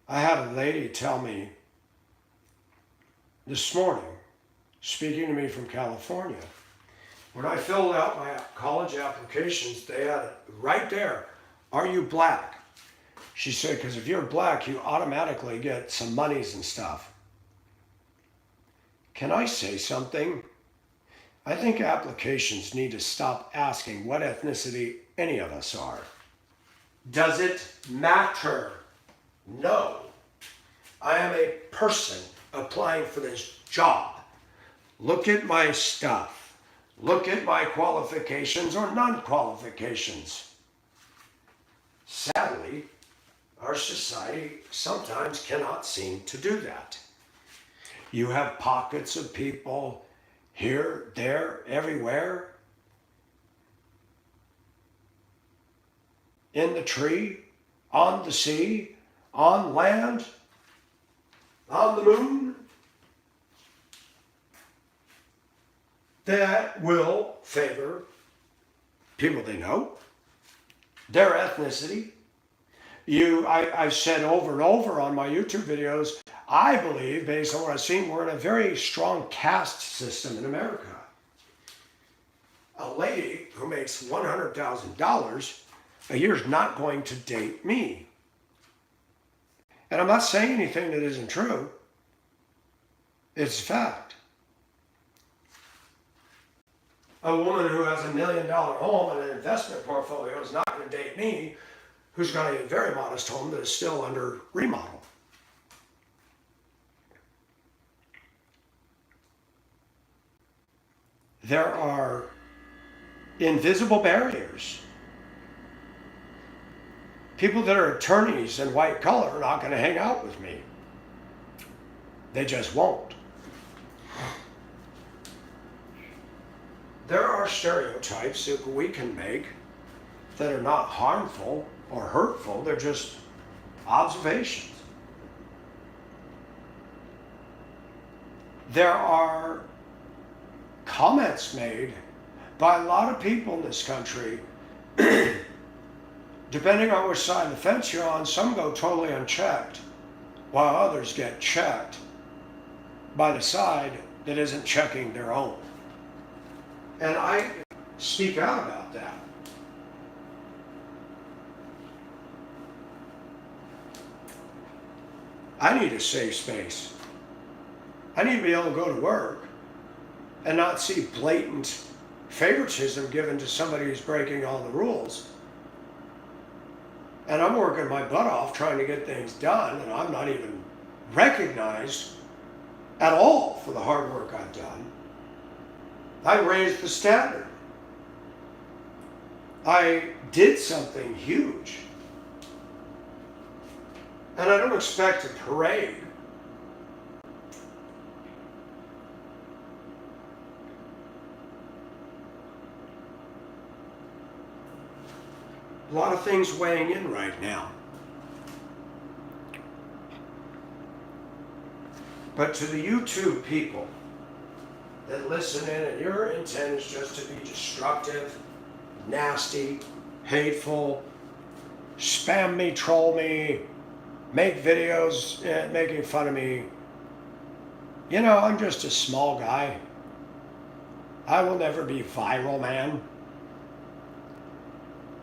I had a lady tell me this morning, speaking to me from California, when I filled out my college applications, they had it right there, are you black? She said, because if you're black, you automatically get some monies and stuff. Can I say something? I think applications need to stop asking what ethnicity any of us are. Does it matter? No. I am a person applying for this job. Look at my stuff. Look at my qualifications or non-qualifications. Sadly, our society sometimes cannot seem to do that. You have pockets of people here, there, everywhere. In the tree, on the sea, on land, on the moon. that will favor people they know, their ethnicity. I've said over and over on my YouTube videos, I believe, based on what I've seen, we're in a very strong caste system in America. A lady who makes $100,000 a year is not going to date me. And I'm not saying anything that isn't true. It's fact. A woman who has $1 million home and an investment portfolio is not going to date me, who's got a very modest home that is still under remodel. There are invisible barriers. People that are attorneys in white collar are not going to hang out with me. They just won't. There are stereotypes that we can make that are not harmful or hurtful. They're just observations. There are comments made by a lot of people in this country. Depending on which side of the fence you're on, some go totally unchecked, while others get checked by the side that isn't checking their own. And I speak out about that. I need a safe space. I need to be able to go to work and not see blatant favoritism given to somebody who's breaking all the rules. And I'm working my butt off trying to get things done, and I'm not even recognized at all for the hard work I've done. I raised the standard. I did something huge. And I don't expect a parade. A lot of things weighing in right now. But to the YouTube people that listen in, and your intent is just to be destructive, nasty, hateful, spam me, troll me, make videos making fun of me. You know, I'm just a small guy. I will never be viral, man.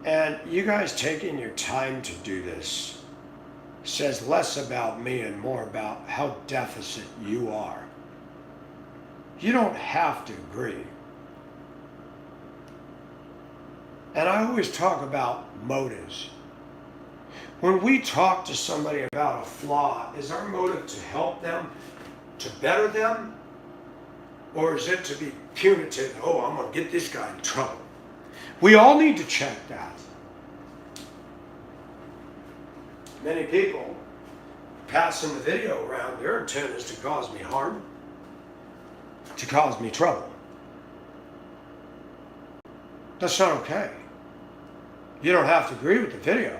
And you guys taking your time to do this says less about me and more about how deficit you are. You don't have to agree. And I always talk about motives. When we talk to somebody about a flaw, is our motive to help them, to better them? Or is it to be punitive? Oh, I'm going to get this guy in trouble. We all need to check that. Many people passing the video around, their intent is to cause me harm, to cause me trouble. That's not okay. You don't have to agree with the video.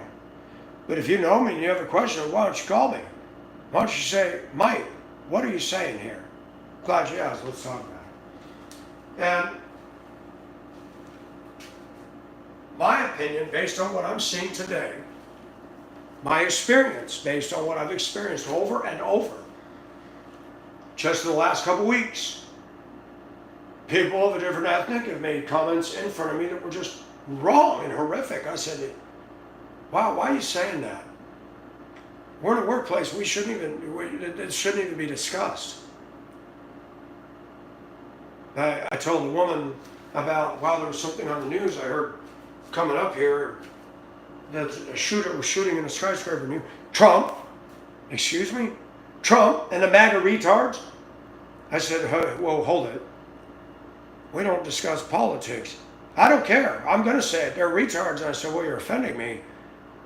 But if you know me and you have a question, why don't you call me? Why don't you say, Mike, what are you saying here? Glad you asked. Let's talk about it. And my opinion, based on what I'm seeing today, my experience, based on what I've experienced over and over, just in the last couple weeks, people of a different ethnic have made comments in front of me that were just wrong and horrific. I said, wow, why are you saying that? We're in a workplace, it shouldn't even be discussed. I told a woman about, while there was something on the news I heard coming up here, that a shooter was shooting in a skyscraper. Trump, excuse me? Trump and the MAGA retards? I said, hey, whoa, hold it. We don't discuss politics. I don't care. I'm going to say it. They're retards. And I said, well, you're offending me.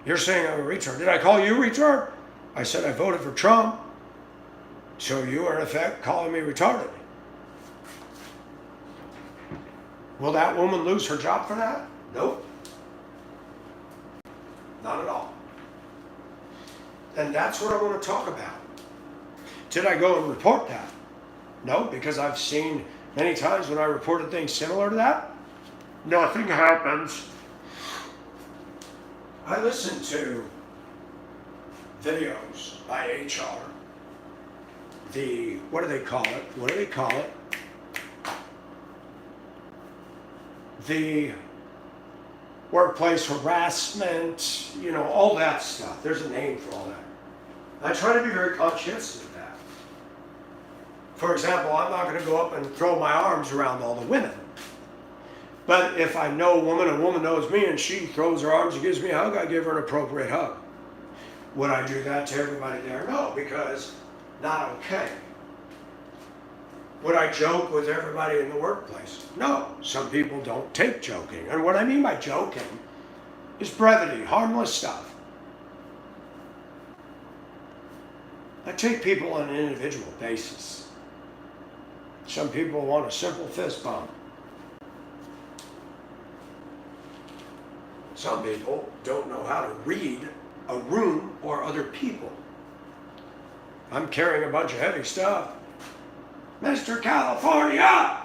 You're saying I'm a retard. Did I call you a retard? I said I voted for Trump. So you are in effect calling me retarded. Will that woman lose her job for that? Nope. Not at all. And that's what I want to talk about. Did I go and report that? No, because I've seen Many times when I reported things similar to that, nothing happens. I listen to videos by HR. What do they call it? The workplace harassment, all that stuff. There's a name for all that. I try to be very conscientious of that. For example, I'm not going to go up and throw my arms around all the women. But if I know a woman knows me, and she throws her arms and gives me a hug, I give her an appropriate hug. Would I do that to everybody there? No, because not okay. Would I joke with everybody in the workplace? No, some people don't take joking. And what I mean by joking is brevity, harmless stuff. I take people on an individual basis. Some people want a simple fist bump. Some people don't know how to read a room or other people. I'm carrying a bunch of heavy stuff. Mr. California!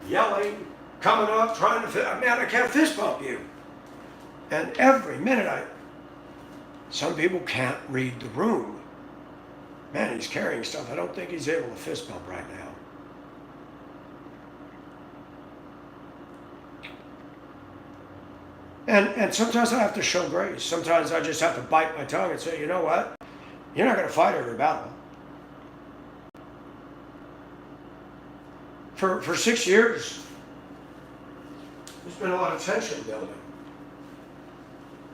Yelling, coming up, trying to man, I can't fist bump you. And every minute some people can't read the room. Man, he's carrying stuff. I don't think he's able to fist bump right now. And sometimes I have to show grace. Sometimes I just have to bite my tongue and say, you know what? You're not going to fight every battle. For 6 years, there's been a lot of tension building.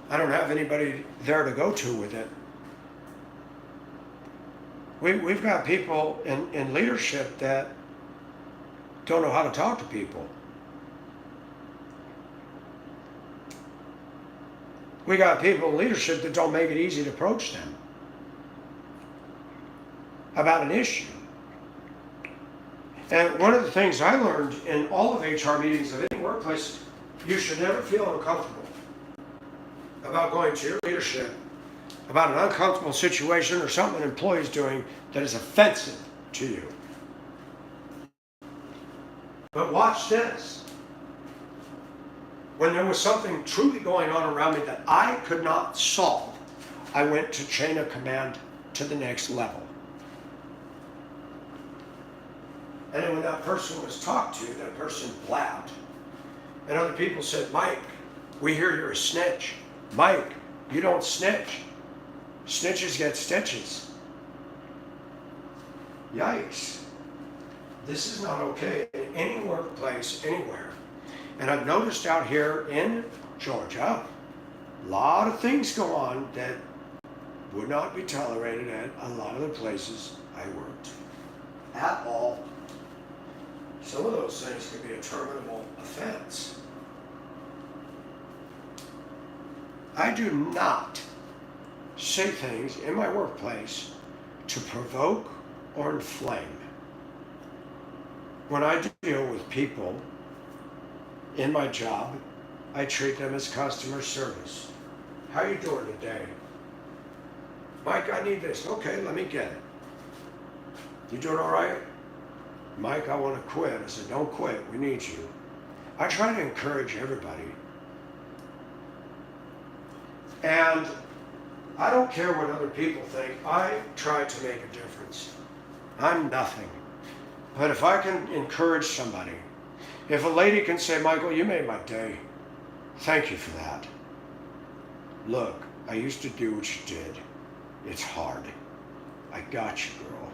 I don't have anybody there to go to with it. We've got people in leadership that don't know how to talk to people. We got people in leadership that don't make it easy to approach them about an issue. And one of the things I learned in all of HR meetings of any workplace, you should never feel uncomfortable about going to your leadership about an uncomfortable situation or something an employee is doing that is offensive to you. But watch this. When there was something truly going on around me that I could not solve, I went to chain of command to the next level. And then when that person was talked to, that person blabbed. And other people said, Mike, we hear you're a snitch. Mike, you don't snitch. Snitches get stitches. Yikes. This is not okay in any workplace, anywhere. And I've noticed out here in Georgia, a lot of things go on that would not be tolerated at a lot of the places I worked at all. Some of those things could be a terminable offense. I do not say things in my workplace to provoke or inflame. When I deal with people in my job, I treat them as customer service. How are you doing today? Mike, I need this. Okay, let me get it. You doing all right? Mike, I want to quit. I said, don't quit. We need you. I try to encourage everybody. And I don't care what other people think. I try to make a difference. I'm nothing. But if I can encourage somebody, if a lady can say, Michael, you made my day. Thank you for that. Look, I used to do what you did. It's hard. I got you, girl.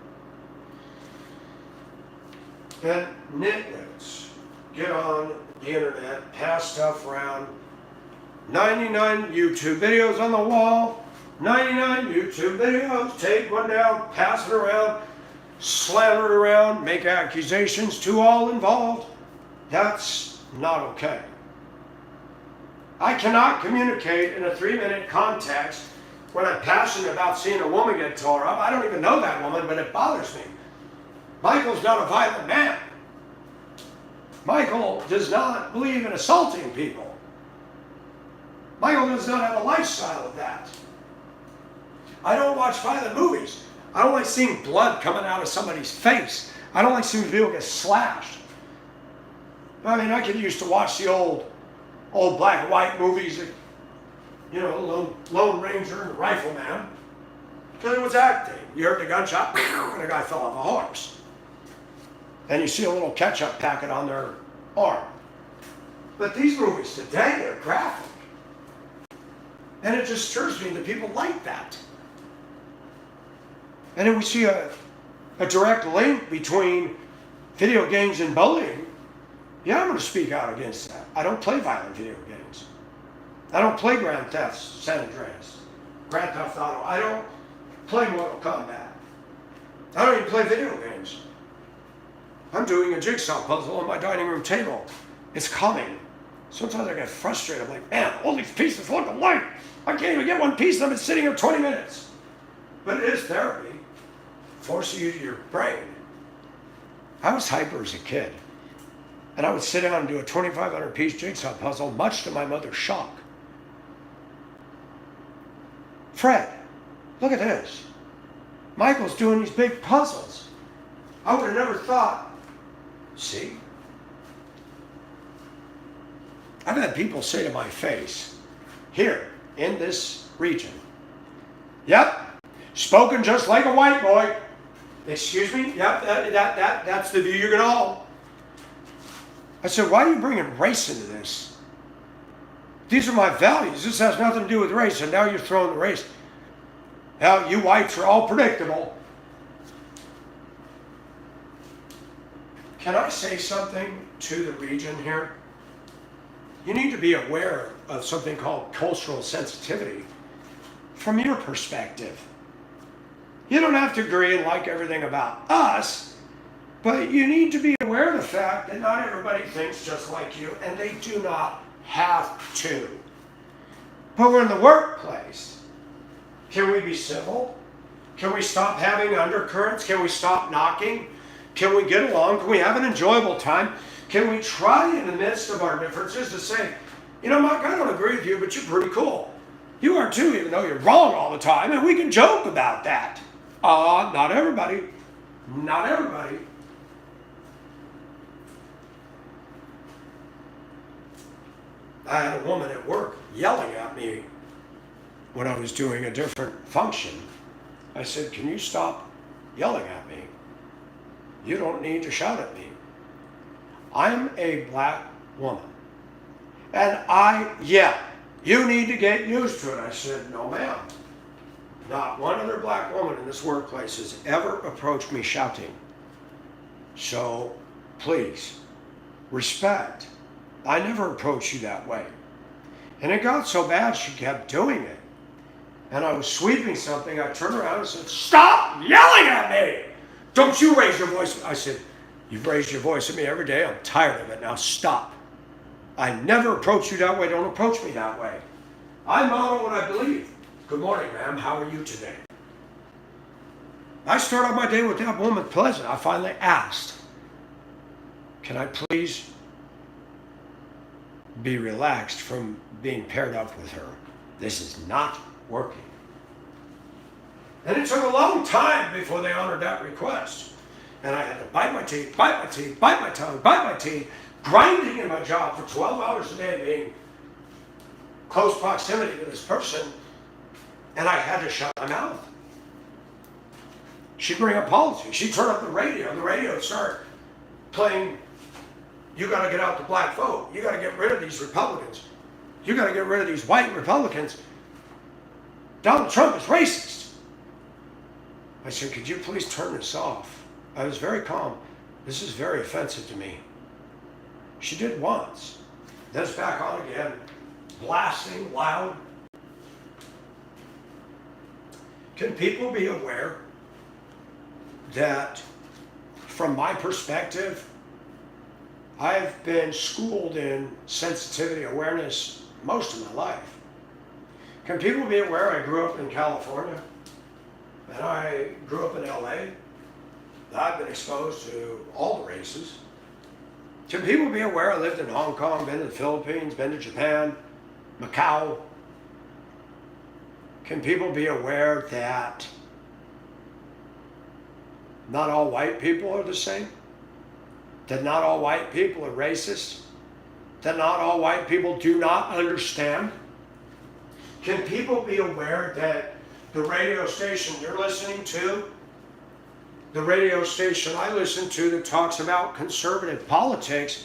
And nitwits get on the internet, pass stuff around. 99 YouTube videos on the wall. 99 YouTube videos. Take one down, pass it around, slam it around, make accusations to all involved. That's not okay. I cannot communicate in a 3-minute context when I'm passionate about seeing a woman get tore up. I don't even know that woman, but it bothers me. Michael's not a violent man. Michael does not believe in assaulting people. Michael does not have a lifestyle of that. I don't watch violent movies. I don't like seeing blood coming out of somebody's face. I don't like seeing people get slashed. I mean, I used to watch the old black and white movies, you know, Lone Ranger and the Rifleman, because it was acting. You heard the gunshot, and the guy fell off a horse. And you see a little ketchup packet on their arm. But these movies today are graphic. And it just stirs me that people like that. And then we see a direct link between video games and bullying. Yeah, I'm going to speak out against that. I don't play violent video games. I don't play Grand Theft San Andreas, Grand Theft Auto. I don't play Mortal Kombat. I don't even play video games. I'm doing a jigsaw puzzle on my dining room table. It's coming. Sometimes I get frustrated. I'm like, man, all these pieces look alike. I can't even get one piece and I've been sitting here 20 minutes. But it is therapy. Forces you to your brain. I was hyper as a kid. And I would sit down and do a 2,500 piece jigsaw puzzle, much to my mother's shock. Fred, look at this. Michael's doing these big puzzles. I would have never thought. See? I've had people say to my face, here, in this region, yep, spoken just like a white boy. Excuse me? Yep, that's the view you're going to hold. I said, why are you bringing race into this? These are my values. This has nothing to do with race, and now you're throwing the race. Now, you whites are all predictable. Can I say something to the region here? You need to be aware of something called cultural sensitivity from your perspective. You don't have to agree and like everything about us, but you need to be aware of the fact that not everybody thinks just like you, and they do not have to. But we're in the workplace. Can we be civil? Can we stop having undercurrents? Can we stop knocking? Can we get along? Can we have an enjoyable time? Can we try in the midst of our differences to say, you know, Mike, I don't agree with you, but you're pretty cool. You are too, even though you're wrong all the time, and we can joke about that. Not everybody. Not everybody. I had a woman at work yelling at me when I was doing a different function. I said, can you stop yelling at me? You don't need to shout at me. I'm a black woman. And you need to get used to it. I said, no ma'am. Not one other black woman in this workplace has ever approached me shouting. So please, respect. I never approached you that way. And it got so bad she kept doing it. And I was sweeping something. I turned around and said, stop yelling at me. Don't you raise your voice. I said, you've raised your voice at me every day. I'm tired of it. Now stop. I never approach you that way. Don't approach me that way. I model what I believe. Good morning, ma'am. How are you today? I start out my day with that woman pleasant. I finally asked, can I please be relaxed from being paired up with her? This is not working. And it took a long time before they honored that request. And I had to bite my teeth, bite my teeth, bite my tongue, bite my teeth, grinding in my job for 12 hours a day, being close proximity to this person. And I had to shut my mouth. She'd bring up politics. She'd turn up the radio. The radio would start playing, you got to get out the black vote. You got to get rid of these Republicans. You got to get rid of these white Republicans. Donald Trump is racist. I said, could you please turn this off? I was very calm. This is very offensive to me. She did once. Then it's back on again, blasting loud. Can people be aware that, from my perspective, I've been schooled in sensitivity awareness most of my life? Can people be aware I grew up in California and I grew up in LA? I've been exposed to all the races. Can people be aware I lived in Hong Kong, been to the Philippines, been to Japan, Macau? Can people be aware that not all white people are the same? that not all white people are racist, that not all white people do not understand? Can people be aware that the radio station you're listening to, the radio station I listen to that talks about conservative politics,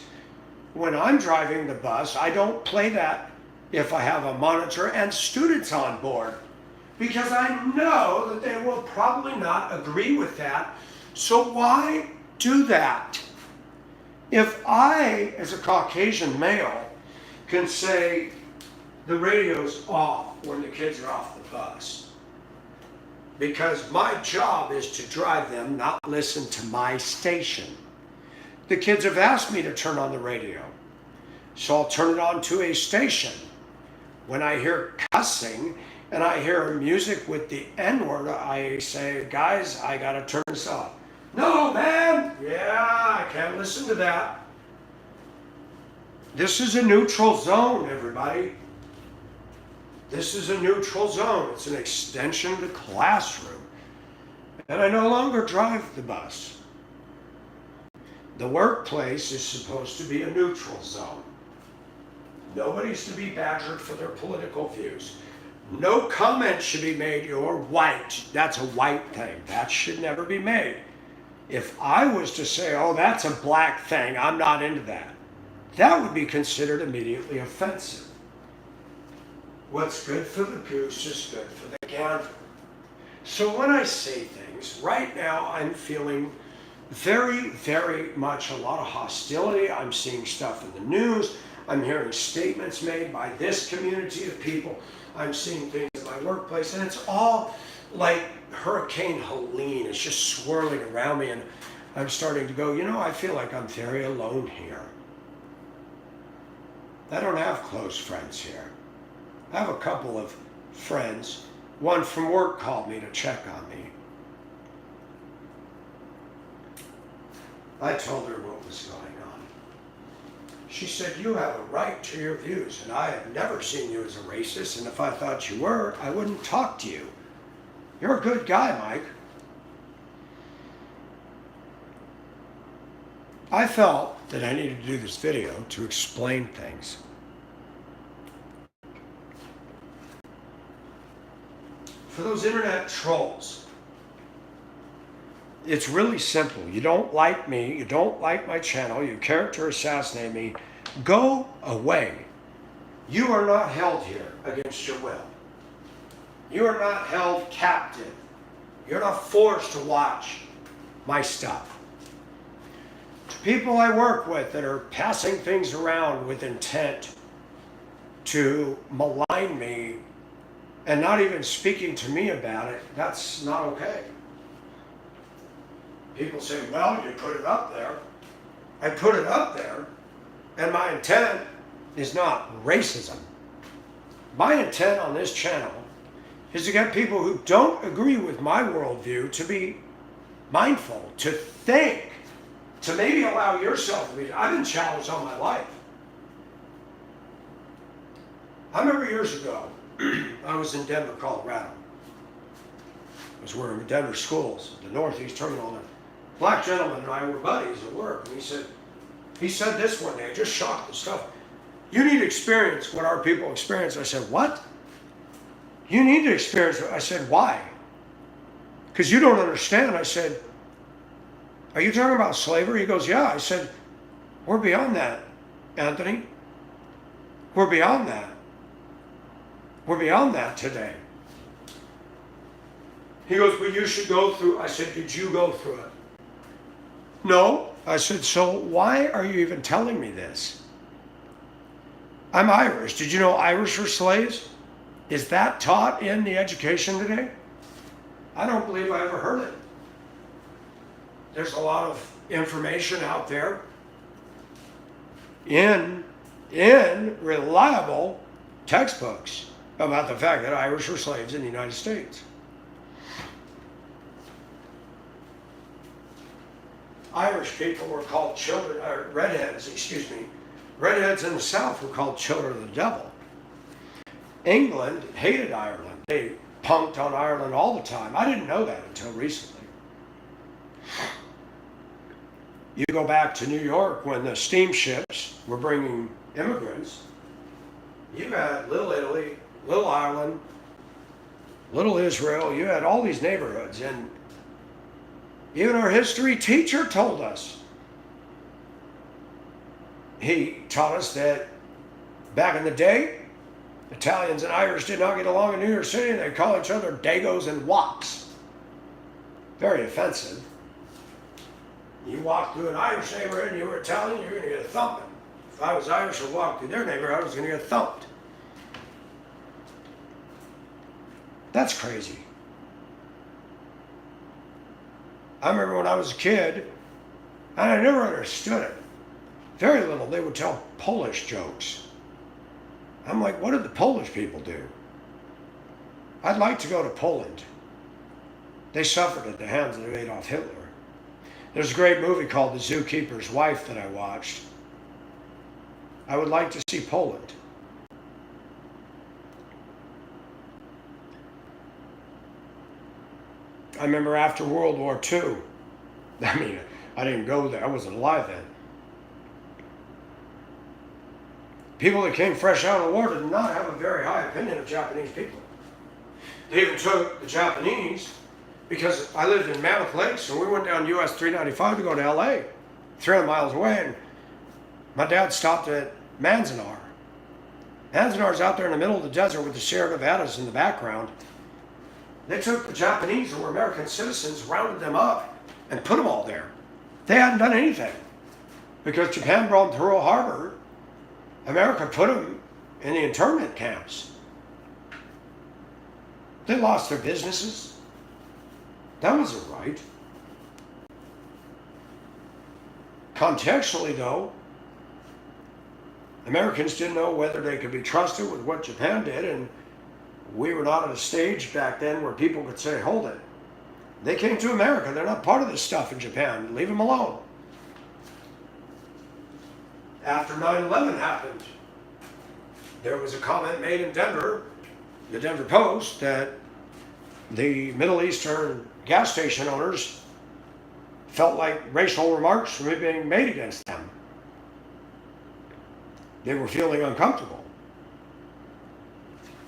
when I'm driving the bus, I don't play that if I have a monitor and students on board, because I know that they will probably not agree with that. So why do that? If I, as a Caucasian male, can say the radio's off when the kids are off the bus, because my job is to drive them, not listen to my station. The kids have asked me to turn on the radio, so I'll turn it on to a station. When I hear cussing and I hear music with the N-word, I say, guys, I gotta turn this off. No, man, yeah, I can't listen to that. This is a neutral zone, everybody. This is a neutral zone. It's an extension of the classroom. And I no longer drive the bus. The workplace is supposed to be a neutral zone. Nobody's to be badgered for their political views. No comment should be made, you're white. That's a white thing. That should never be made. If I was to say, oh, that's a black thing, I'm not into that, that would be considered immediately offensive. What's good for the goose is good for the gander. So when I say things, right now I'm feeling very, very much a lot of hostility. I'm seeing stuff in the news. I'm hearing statements made by this community of people. I'm seeing things in my workplace, and it's all like Hurricane Helene. It's just swirling around me, and I'm starting to go, you know, I feel like I'm very alone here. I don't have close friends here. I have a couple of friends. One from work called me to check on me. I told her what was going on. She said, you have a right to your views, and I have never seen you as a racist, and if I thought you were, I wouldn't talk to you. You're a good guy, Mike. I felt that I needed to do this video to explain things. For those internet trolls, it's really simple. You don't like me, you don't like my channel, you character assassinate me, go away. You are not held here against your will. You are not held captive. You're not forced to watch my stuff. To people I work with that are passing things around with intent to malign me and not even speaking to me about it, that's not okay. People say, well, you put it up there. I put it up there, and my intent is not racism. My intent on this channel is to get people who don't agree with my worldview to be mindful, to think, to maybe allow yourself to be. I've been challenged all my life. I remember years ago, I was in Denver, Colorado. I was working in Denver schools, the Northeast Terminal, and a black gentleman and I were buddies at work, and he said this one day, just shocked the stuff. You need to experience what our people experience. I said, what? You need to experience it. I said, why? Because you don't understand. I said, are you talking about slavery? He goes, yeah. I said, we're beyond that, Anthony. We're beyond that. We're beyond that today. He goes, well, you should go through. I said, did you go through it? No. I said, so why are you even telling me this? I'm Irish. Did you know Irish were slaves? Is that taught in the education today? I don't believe I ever heard it. There's a lot of information out there in reliable textbooks about the fact that Irish were slaves in the United States. Irish people were called children, or redheads in the South were called children of the devil. England hated Ireland. They punked on Ireland all the time. I didn't know that until recently. You go back to New York when the steamships were bringing immigrants. You had Little Italy, Little Ireland, Little Israel. You had all these neighborhoods. And even our history teacher told us. He taught us that back in the day, Italians and Irish did not get along in New York City, and they'd call each other Dagos and Wops. Very offensive. You walked through an Irish neighborhood and you were Italian, you were going to get a thumping. If I was Irish and walked through their neighborhood, I was going to get thumped. That's crazy. I remember when I was a kid, and I never understood it. Very little, they would tell Polish jokes. I'm like, what did the Polish people do? I'd like to go to Poland. They suffered at the hands of Adolf Hitler. There's a great movie called The Zookeeper's Wife that I watched. I would like to see Poland. I remember after World War II, I mean, I didn't go there, I wasn't alive then. People that came fresh out of the war did not have a very high opinion of Japanese people. They even took the Japanese, because I lived in Mammoth Lake, so we went down US 395 to go to LA, 300 miles away, and my dad stopped at Manzanar. Manzanar's out there in the middle of the desert with the Sierra Nevadas in the background. They took the Japanese who were American citizens, rounded them up, and put them all there. They hadn't done anything. Because Japan brought them to Pearl Harbor, America put them in the internment camps. They lost their businesses. That wasn't right. Contextually, though, Americans didn't know whether they could be trusted with what Japan did, and we were not at a stage back then where people could say, hold it. They came to America. They're not part of this stuff in Japan. Leave them alone. After 9/11 happened, there was a comment made in Denver, the Denver Post, that the Middle Eastern gas station owners felt like racial remarks were being made against them. They were feeling uncomfortable.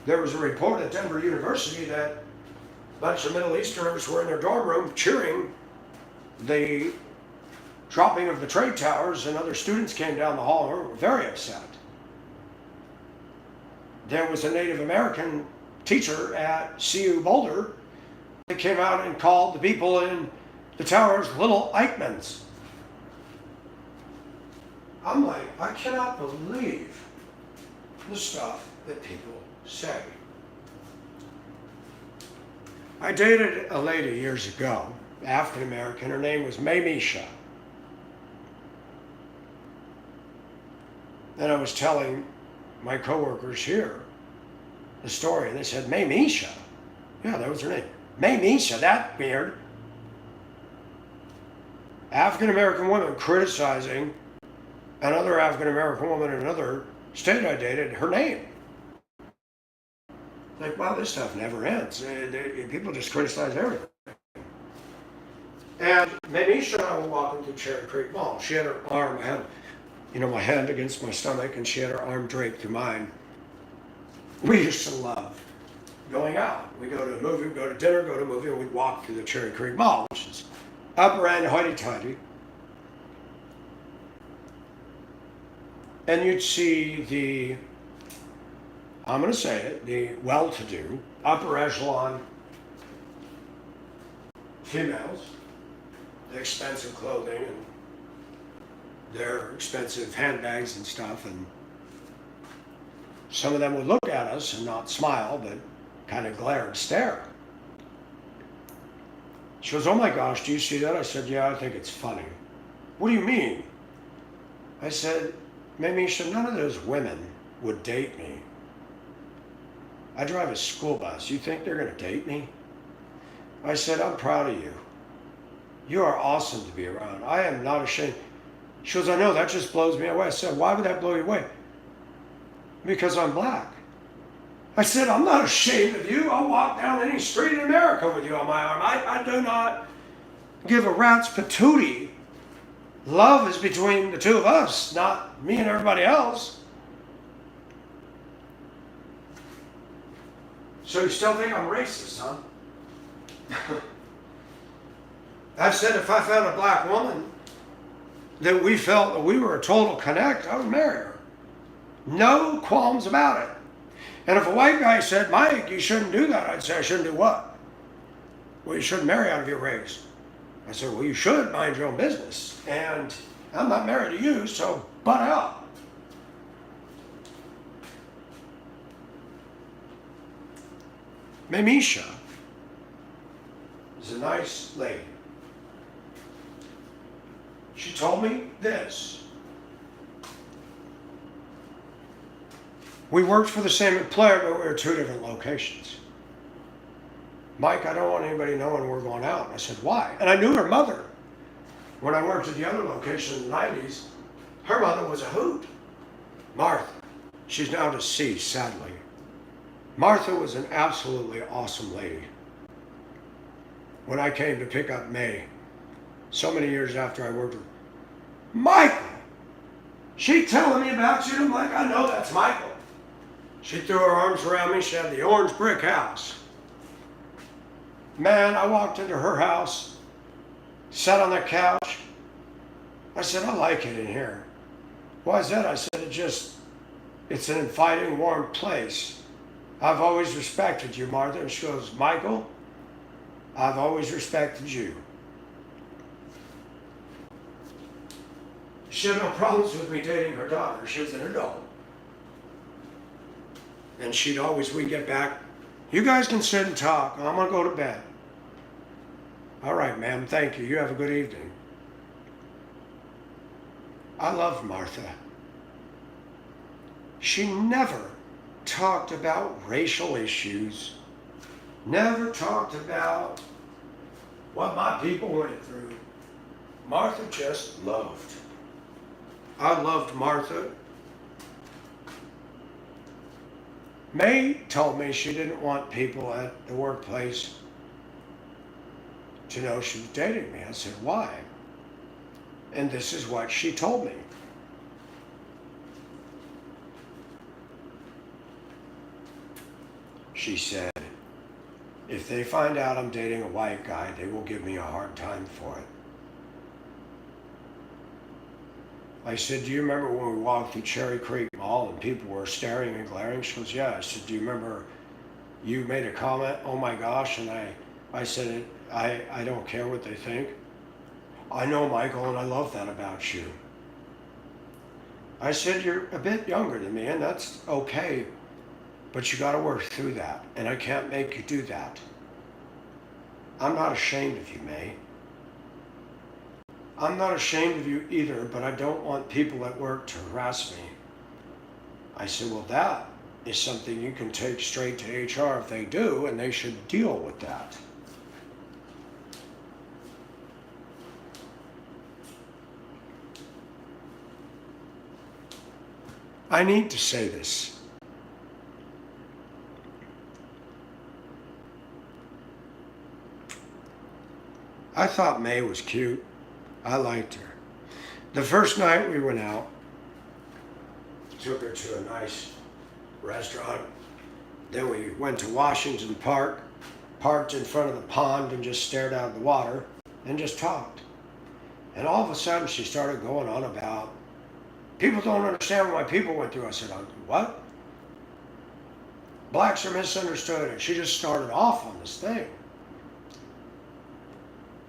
There was a report at Denver University that a bunch of Middle Easterners were in their dorm room cheering the dropping of the trade towers, and other students came down the hall and were very upset. There was a Native American teacher at CU Boulder that came out and called the people in the towers little Eichmanns. I'm like, I cannot believe the stuff that people say. I dated a lady years ago, African American. Her name was Misha. And I was telling my coworkers here the story, and they said, Misha? Yeah, that was her name. Misha, that weird. African American woman criticizing another African American woman in another state I dated, her name. Like, wow, this stuff never ends. People just criticize everything. And Misha and I were walking through Cherry Creek Mall. She had her arm, I had, my hand against my stomach, and she had her arm draped through mine. We used to love going out. We go to a movie, we go to dinner, go to a movie, and we'd walk through the Cherry Creek Mall, which is upper end hoity-toity. And you'd see the, I'm going to say it, the well-to-do, upper echelon females, the expensive clothing and their expensive handbags and stuff, and some of them would look at us and not smile, but kind of glare and stare. She goes, oh my gosh, do you see that? I said, yeah, I think it's funny. What do you mean? I said, Misha, none of those women would date me. I drive a school bus. You think they're going to date me? I said, I'm proud of you. You are awesome to be around. I am not ashamed. She goes, I know, that just blows me away. I said, why would that blow you away? Because I'm black. I said, I'm not ashamed of you. I'll walk down any street in America with you on my arm. I do not give a rat's patootie Love is between the two of us, not me and everybody else. So you still think I'm racist, huh? I've said if I found a black woman that we felt that we were a total connect, I would marry her. No qualms about it. And if a white guy said, Mike, you shouldn't do that, I'd say, I shouldn't do what? Well, you shouldn't marry out of your race. I said, well, you should mind your own business. And I'm not married to you, so butt out. Mamisha is a nice lady. She told me this. We worked for the same employer, but we were two different locations. Mike, I don't want anybody knowing we're going out. And I said, why? And I knew her mother. When I worked at the other location in the 90s, her mother was a hoot. Martha. She's now deceased, sadly. Martha was an absolutely awesome lady. When I came to pick up May, so many years after I worked with her, Michael! She telling me about you. I'm like, I know that's Michael. She threw her arms around me. She had the orange brick house. Man, I walked into her house, sat on the couch. I said, I like it in here. Why is that? I said, it's an inviting, warm place. I've always respected you, Martha. And she goes, Michael, I've always respected you. She had no problems with me dating her daughter. She was an adult. And we'd get back, you guys can sit and talk. I'm going to go to bed. All right, ma'am, thank you. You have a good evening. I loved Martha. She never talked about racial issues, never talked about what my people went through. Martha just loved. I loved Martha. May told me she didn't want people at the workplace to know she was dating me. I said, why? And this is what she told me. She said, if they find out I'm dating a white guy, they will give me a hard time for it. I said, do you remember when we walked through Cherry Creek Mall and people were staring and glaring? She goes, yeah. I said, do you remember you made a comment, oh my gosh, and I said, I don't care what they think. I know, Michael, and I love that about you. I said, you're a bit younger than me, and that's okay, but you got to work through that, and I can't make you do that. I'm not ashamed of you, May. I'm not ashamed of you either, but I don't want people at work to harass me. I said, well, that is something you can take straight to HR if they do, and they should deal with that. I need to say this. I thought May was cute. I liked her. The first night we went out, took her to a nice restaurant. Then we went to Washington Park, parked in front of the pond and just stared out of the water and just talked. And all of a sudden she started going on about, people don't understand what my people went through. I said, what? Blacks are misunderstood. And she just started off on this thing.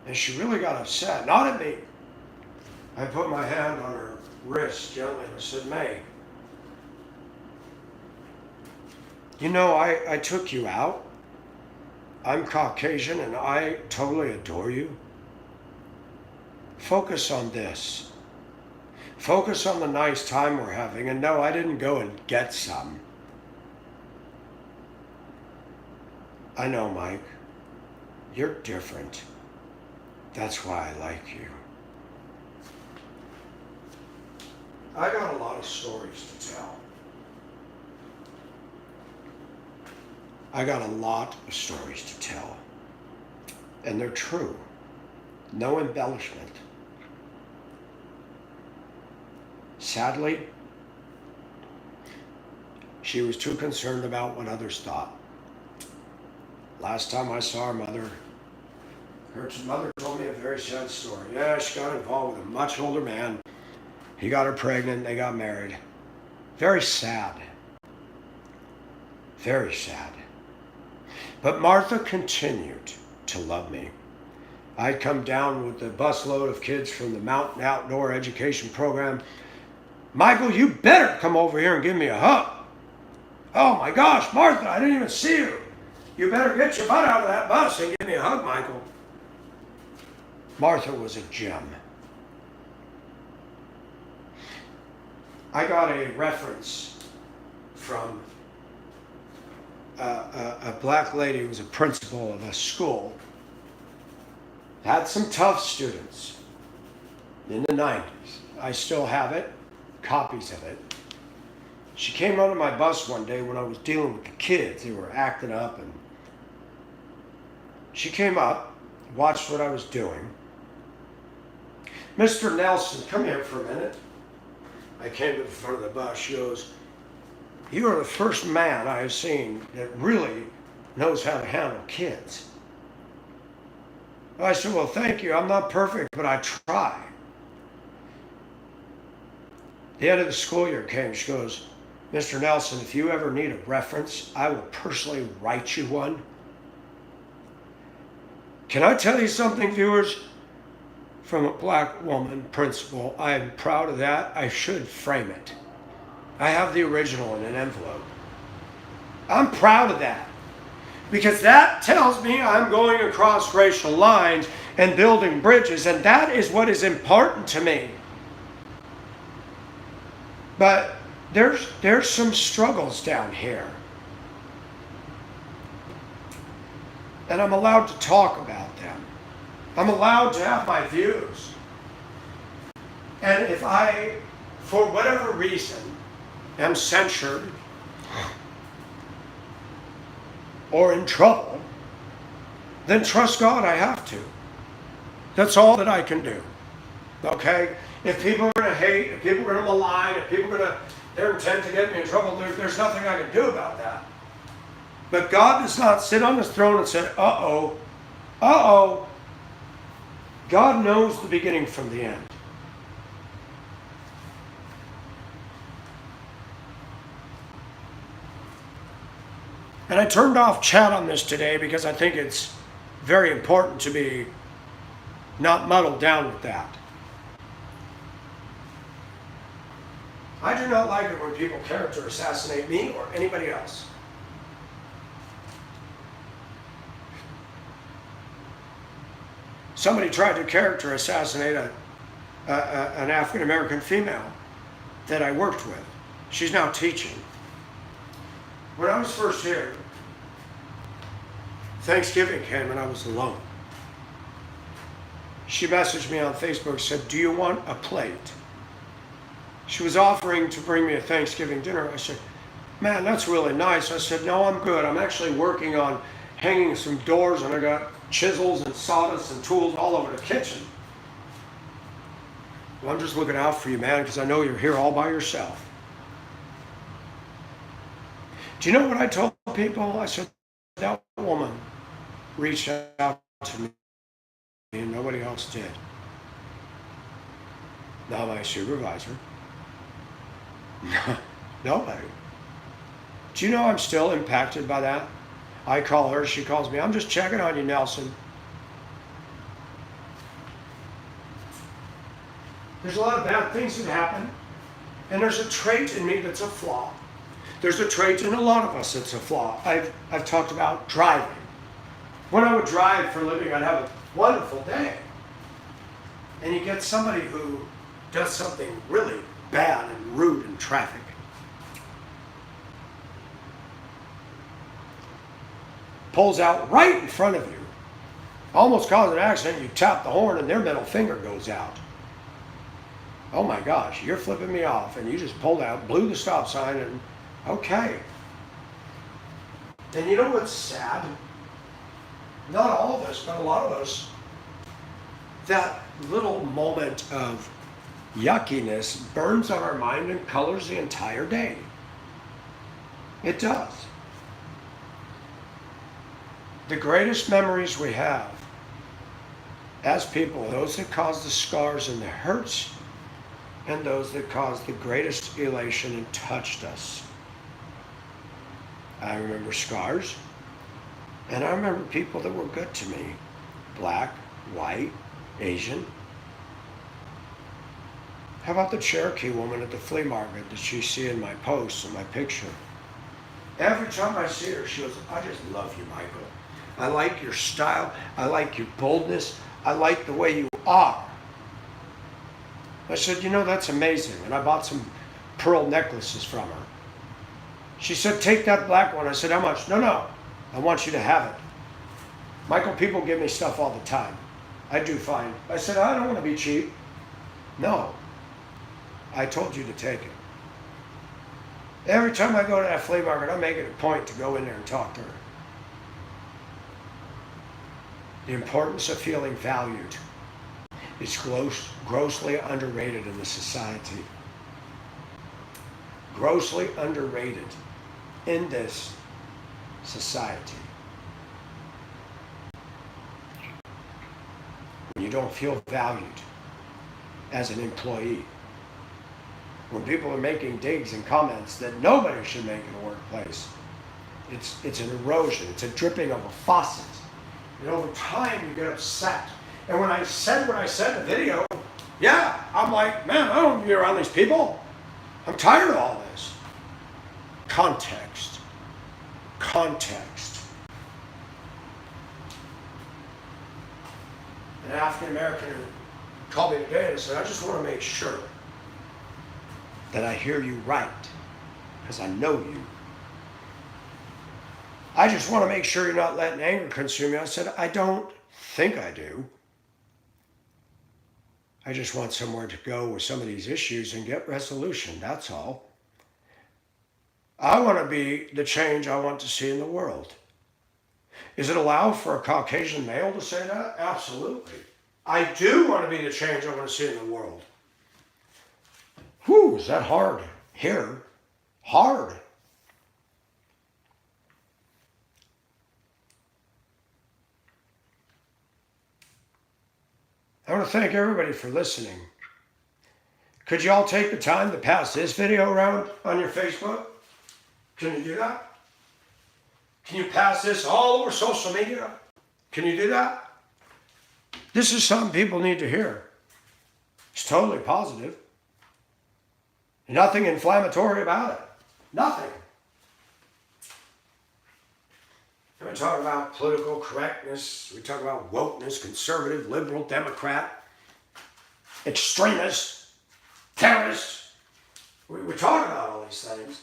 And she really got upset, not at me. I put my hand on her wrist gently and I said, May, you know, I took you out. I'm Caucasian and I totally adore you. Focus on this. Focus on the nice time we're having. And no, I didn't go and get some. I know, Mike, you're different. That's why I like you. I got a lot of stories to tell. I got a lot of stories to tell. And they're true. No embellishment. Sadly, she was too concerned about what others thought. Last time I saw her mother told me a very sad story. Yeah, she got involved with a much older man. He got her pregnant, they got married. Very sad. Very sad. But Martha continued to love me. I'd come down with the busload of kids from the Mountain Outdoor Education Program. Michael, you better come over here and give me a hug. Oh my gosh, Martha, I didn't even see you. You better get your butt out of that bus and give me a hug, Michael. Martha was a gem. I got a reference from a black lady who was a principal of a school. Had some tough students in the 90s. I still have it, copies of it. She came onto my bus one day when I was dealing with the kids. They were acting up, and she came up, watched what I was doing. Mr. Nelson, come here for a minute. I came to the front of the bus. She goes, you are the first man I have seen that really knows how to handle kids. I said, well, thank you. I'm not perfect, but I try. The end of the school year came. She goes, Mr. Nelson, if you ever need a reference, I will personally write you one. Can I tell you something, viewers? From a black woman principal, I am proud of that. I should frame it. I have the original in an envelope. I'm proud of that. Because that tells me I'm going across racial lines and building bridges, and that is what is important to me. But there's some struggles down here. And I'm allowed to talk about them. I'm allowed to have my views. And if I, for whatever reason, am censured or in trouble, then trust God I have to. That's all that I can do. Okay? If people are going to hate, if people are going to malign, if people are going to, they're intent to get me in trouble, there's nothing I can do about that. But God does not sit on his throne and say, uh-oh. God knows the beginning from the end. And I turned off chat on this today because I think it's very important to be not muddled down with that. I do not like it when people character assassinate me or anybody else. Somebody tried to character assassinate an African American female that I worked with. She's now teaching. When I was first here, Thanksgiving came and I was alone. She messaged me on Facebook, said, do you want a plate? She was offering to bring me a Thanksgiving dinner. I said, man, that's really nice. I said, no, I'm good. I'm actually working on hanging some doors, and I got chisels and sawdust and tools all over the kitchen. Well, I'm just looking out for you, man, because I know you're here all by yourself. Do you know what I told people? I said, that woman reached out to me and nobody else did. Not my supervisor. Nobody. Do you know I'm still impacted by that? I call her, she calls me. I'm just checking on you, Nelson. There's a lot of bad things that happen, and there's a trait in me that's a flaw. There's a trait in a lot of us that's a flaw. I've talked about driving. When I would drive for a living, I'd have a wonderful day. And you get somebody who does something really bad and rude in traffic. Pulls out right in front of you. Almost caused an accident. You tap the horn and their middle finger goes out. Oh my gosh, you're flipping me off. And you just pulled out, blew the stop sign, and okay. And you know what's sad? Not all of us, but a lot of us, that little moment of yuckiness burns on our mind and colors the entire day. It does. The greatest memories we have as people are those that cause the scars and the hurts, and those that caused the greatest elation and touched us. I remember scars, and I remember people that were good to me. Black, white, Asian. How about the Cherokee woman at the flea market that you see in my posts and my picture? Every time I see her, she goes, I just love you, Michael. I like your style. I like your boldness. I like the way you are. I said, you know, that's amazing. And I bought some pearl necklaces from her. She said, take that black one. I said, how much? No, I want you to have it. Michael, people give me stuff all the time. I do fine. I said, I don't want to be cheap. No, I told you to take it. Every time I go to that flea market, I make it a point to go in there and talk to her. The importance of feeling valued is grossly underrated in the society. Grossly underrated in this society. When you don't feel valued as an employee, when people are making digs and comments that nobody should make in a workplace, it's an erosion, it's a dripping of a faucet. And over time you get upset. And when I said what I said in the video, yeah, I'm like, man, I don't want to be around these people. I'm tired of all this. Context. An African American called me today and said, I just want to make sure that I hear you right, because I know you. I just want to make sure you're not letting anger consume you. I said, I don't think I do. I just want somewhere to go with some of these issues and get resolution, that's all. I want to be the change I want to see in the world. Is it allowed for a Caucasian male to say that? Absolutely. I do want to be the change I want to see in the world. Whew, is that hard? Here, hard. I want to thank everybody for listening. Could you all take the time to pass this video around on your Facebook? Can you do that? Can you pass this all over social media? Can you do that? This is something people need to hear. It's totally positive. Nothing inflammatory about it. Nothing. We talk about political correctness. We talk about wokeness, conservative, liberal, Democrat, extremist, terrorist. We talk about all these things.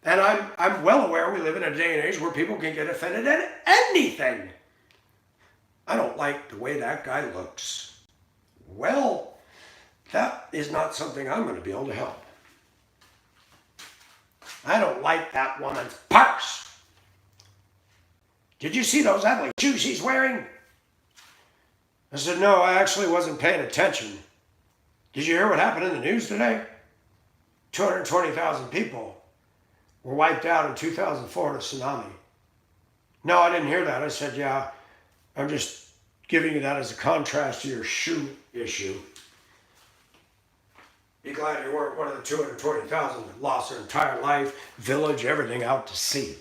And I'm well aware we live in a day and age where people can get offended at anything. I don't like the way that guy looks. Well, that is not something I'm going to be able to help. I don't like that woman's purse. Did you see those ugly shoes she's wearing? I said, no, I actually wasn't paying attention. Did you hear what happened in the news today? 220,000 people were wiped out in 2004 in a tsunami. No, I didn't hear that. I said, yeah, I'm just giving you that as a contrast to your shoe issue. Be glad you weren't one of the 220,000 that lost their entire life, village, everything out to sea.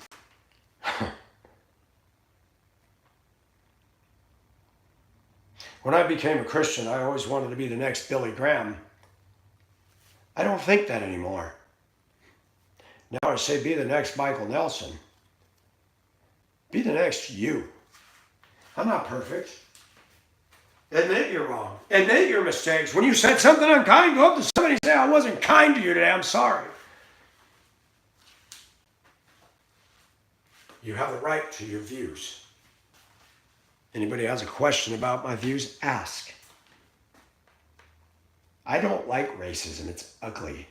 When I became a Christian, I always wanted to be the next Billy Graham. I don't think that anymore. Now I say be the next Michael Nelson. Be the next you. I'm not perfect. Admit you're wrong. Admit your mistakes. When you said something unkind, go up to somebody and say, I wasn't kind to you today, I'm sorry. You have the right to your views. Anybody has a question about my views, ask. I don't like racism, it's ugly.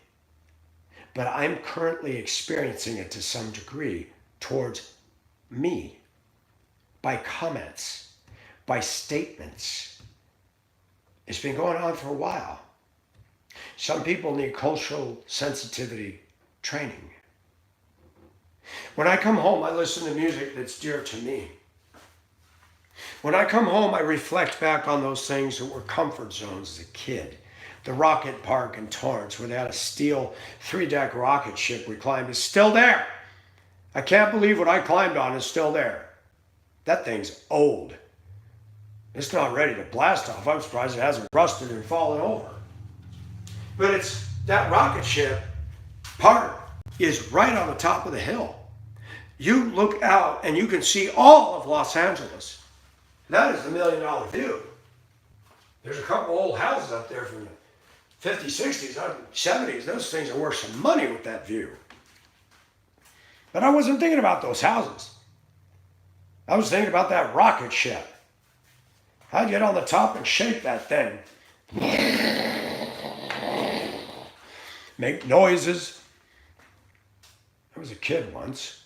But I'm currently experiencing it to some degree towards me by comments, by statements, It's been going on for a while. Some people need cultural sensitivity training. When I come home, I listen to music that's dear to me. When I come home, I reflect back on those things that were comfort zones as a kid. The rocket park in Torrance, where they had a steel 3-deck rocket ship we climbed, is still there. I can't believe what I climbed on is still there. That thing's old. It's not ready to blast off. I'm surprised it hasn't rusted and fallen over. But it's that rocket ship part is right on the top of the hill. You look out and you can see all of Los Angeles. That is the $1 million view. There's a couple old houses up there from the 50s, 60s, 70s. Those things are worth some money with that view. But I wasn't thinking about those houses. I was thinking about that rocket ship. I'd get on the top and shake that thing. Make noises. I was a kid once.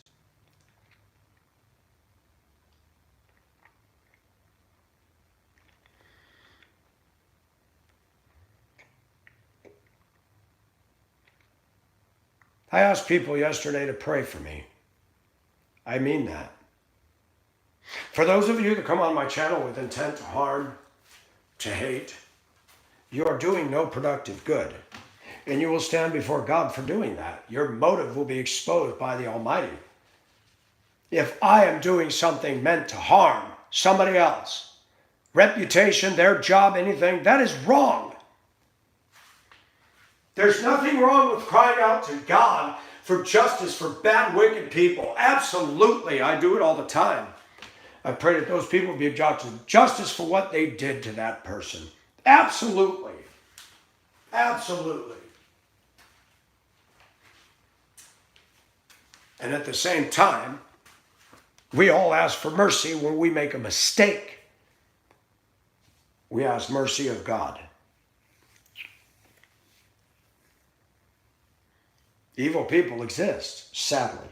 I asked people yesterday to pray for me. I mean that. For those of you that come on my channel with intent to harm, to hate, you are doing no productive good. And you will stand before God for doing that. Your motive will be exposed by the Almighty. If I am doing something meant to harm somebody else, reputation, their job, anything, that is wrong. There's nothing wrong with crying out to God for justice for bad, wicked people. Absolutely, I do it all the time. I pray that those people be brought to justice for what they did to that person. Absolutely. Absolutely. And at the same time, we all ask for mercy when we make a mistake. We ask mercy of God. Evil people exist, sadly.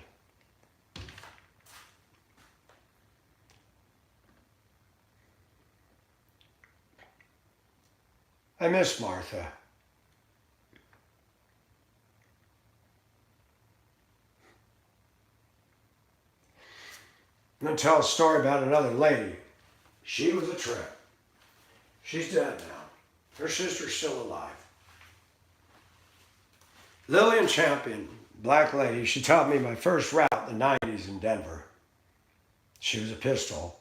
I miss Martha. I'm going to tell a story about another lady. She was a trip. She's dead now. Her sister's still alive. Lillian Champion, black lady, she taught me my first route in the 90s in Denver. She was a pistol.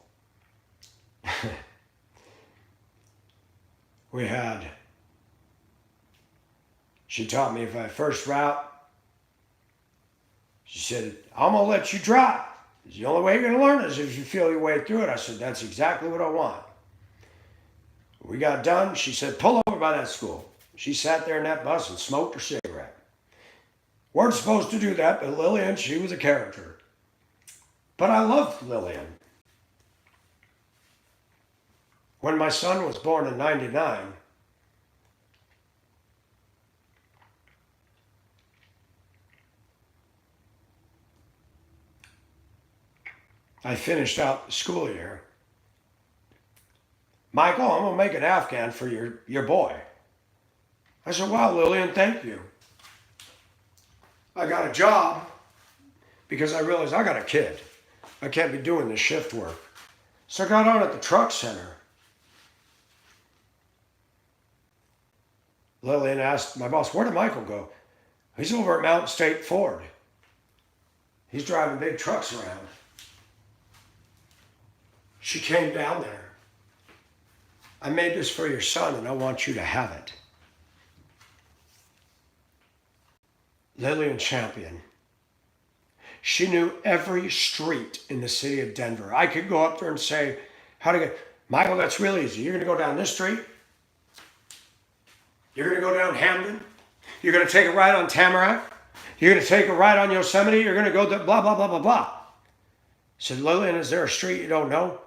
She taught me my first route. She said, I'm going to let you drive. The only way you're going to learn is if you feel your way through it. I said, that's exactly what I want. We got done. She said, pull over by that school. She sat there in that bus and smoked her cigarette. Weren't supposed to do that, but Lillian, she was a character. But I loved Lillian. When my son was born in 99, I finished out the school year. Michael, I'm going to make an Afghan for your boy. I said, wow, Lillian, thank you. I got a job because I realized I got a kid. I can't be doing this shift work. So I got on at the truck center. Lillian asked my boss, where did Michael go? He's over at Mountain State Ford. He's driving big trucks around. She came down there. I made this for your son and I want you to have it. Lillian Champion. She knew every street in the city of Denver. I could go up there and say, how to get, Michael, that's really easy. You're going to go down this street. You're going to go down Hamden. You're going to take a ride on Tamarack. You're going to take a ride on Yosemite. You're going to go to blah, blah, blah, blah, blah. I said, Lillian, is there a street you don't know?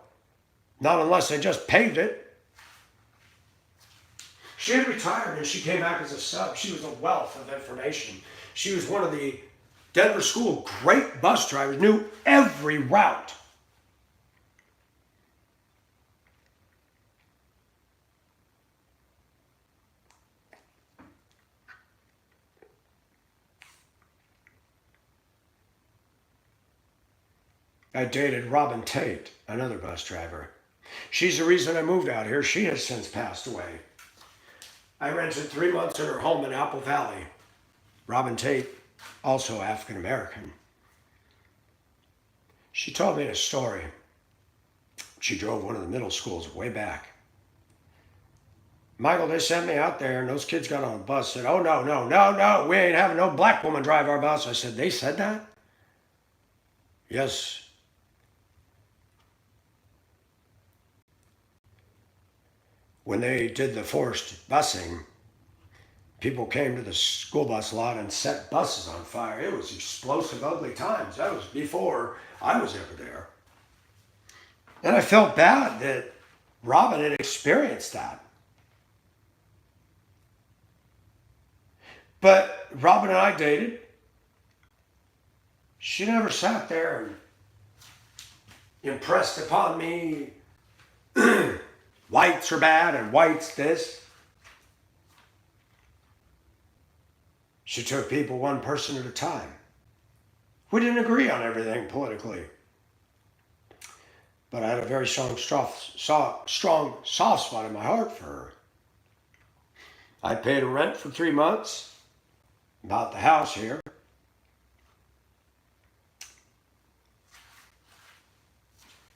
Not unless they just paved it. She had retired and she came back as a sub. She was a wealth of information. She was one of the Denver School great bus drivers, knew every route. I dated Robin Tate, another bus driver. She's the reason I moved out here. She has since passed away. I rented 3 months in her home in Apple Valley. Robin Tate, also African American. She told me a story. She drove one of the middle schools way back. Michael, they sent me out there and those kids got on a bus and said, oh, no, we ain't having no black woman drive our bus. I said, they said that? Yes. When they did the forced busing, people came to the school bus lot and set buses on fire. It was explosive, ugly times. That was before I was ever there. And I felt bad that Robin had experienced that. But Robin and I dated. She never sat there and impressed upon me whites are bad and whites this. She took people one person at a time. We didn't agree on everything politically. But I had a very strong soft spot in my heart for her. I paid her rent for 3 months, bought the house here.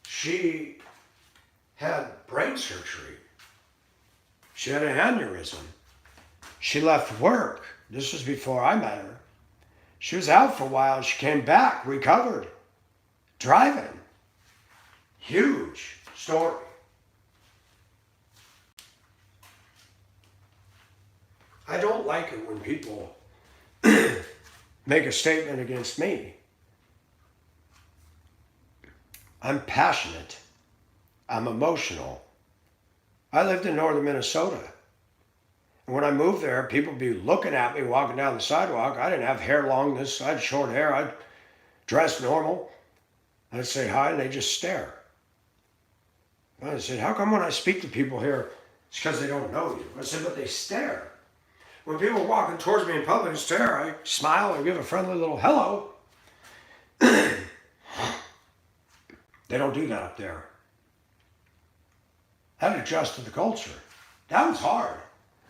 She had brain surgery. She had an aneurysm. She left work. This was before I met her. She was out for a while. She came back, recovered, driving. Huge story. I don't like it when people make a statement against me. I'm passionate. I'm emotional. I lived in northern Minnesota. And when I moved there, people would be looking at me walking down the sidewalk. I didn't have hair long this. I had short hair. I'd dress normal. I'd say hi and they just stare. I said, how come when I speak to people here, it's because they don't know you? I said, but they stare. When people are walking towards me in public and stare, I smile and give a friendly little hello. They don't do that up there. I had to adjust to the culture. That was hard.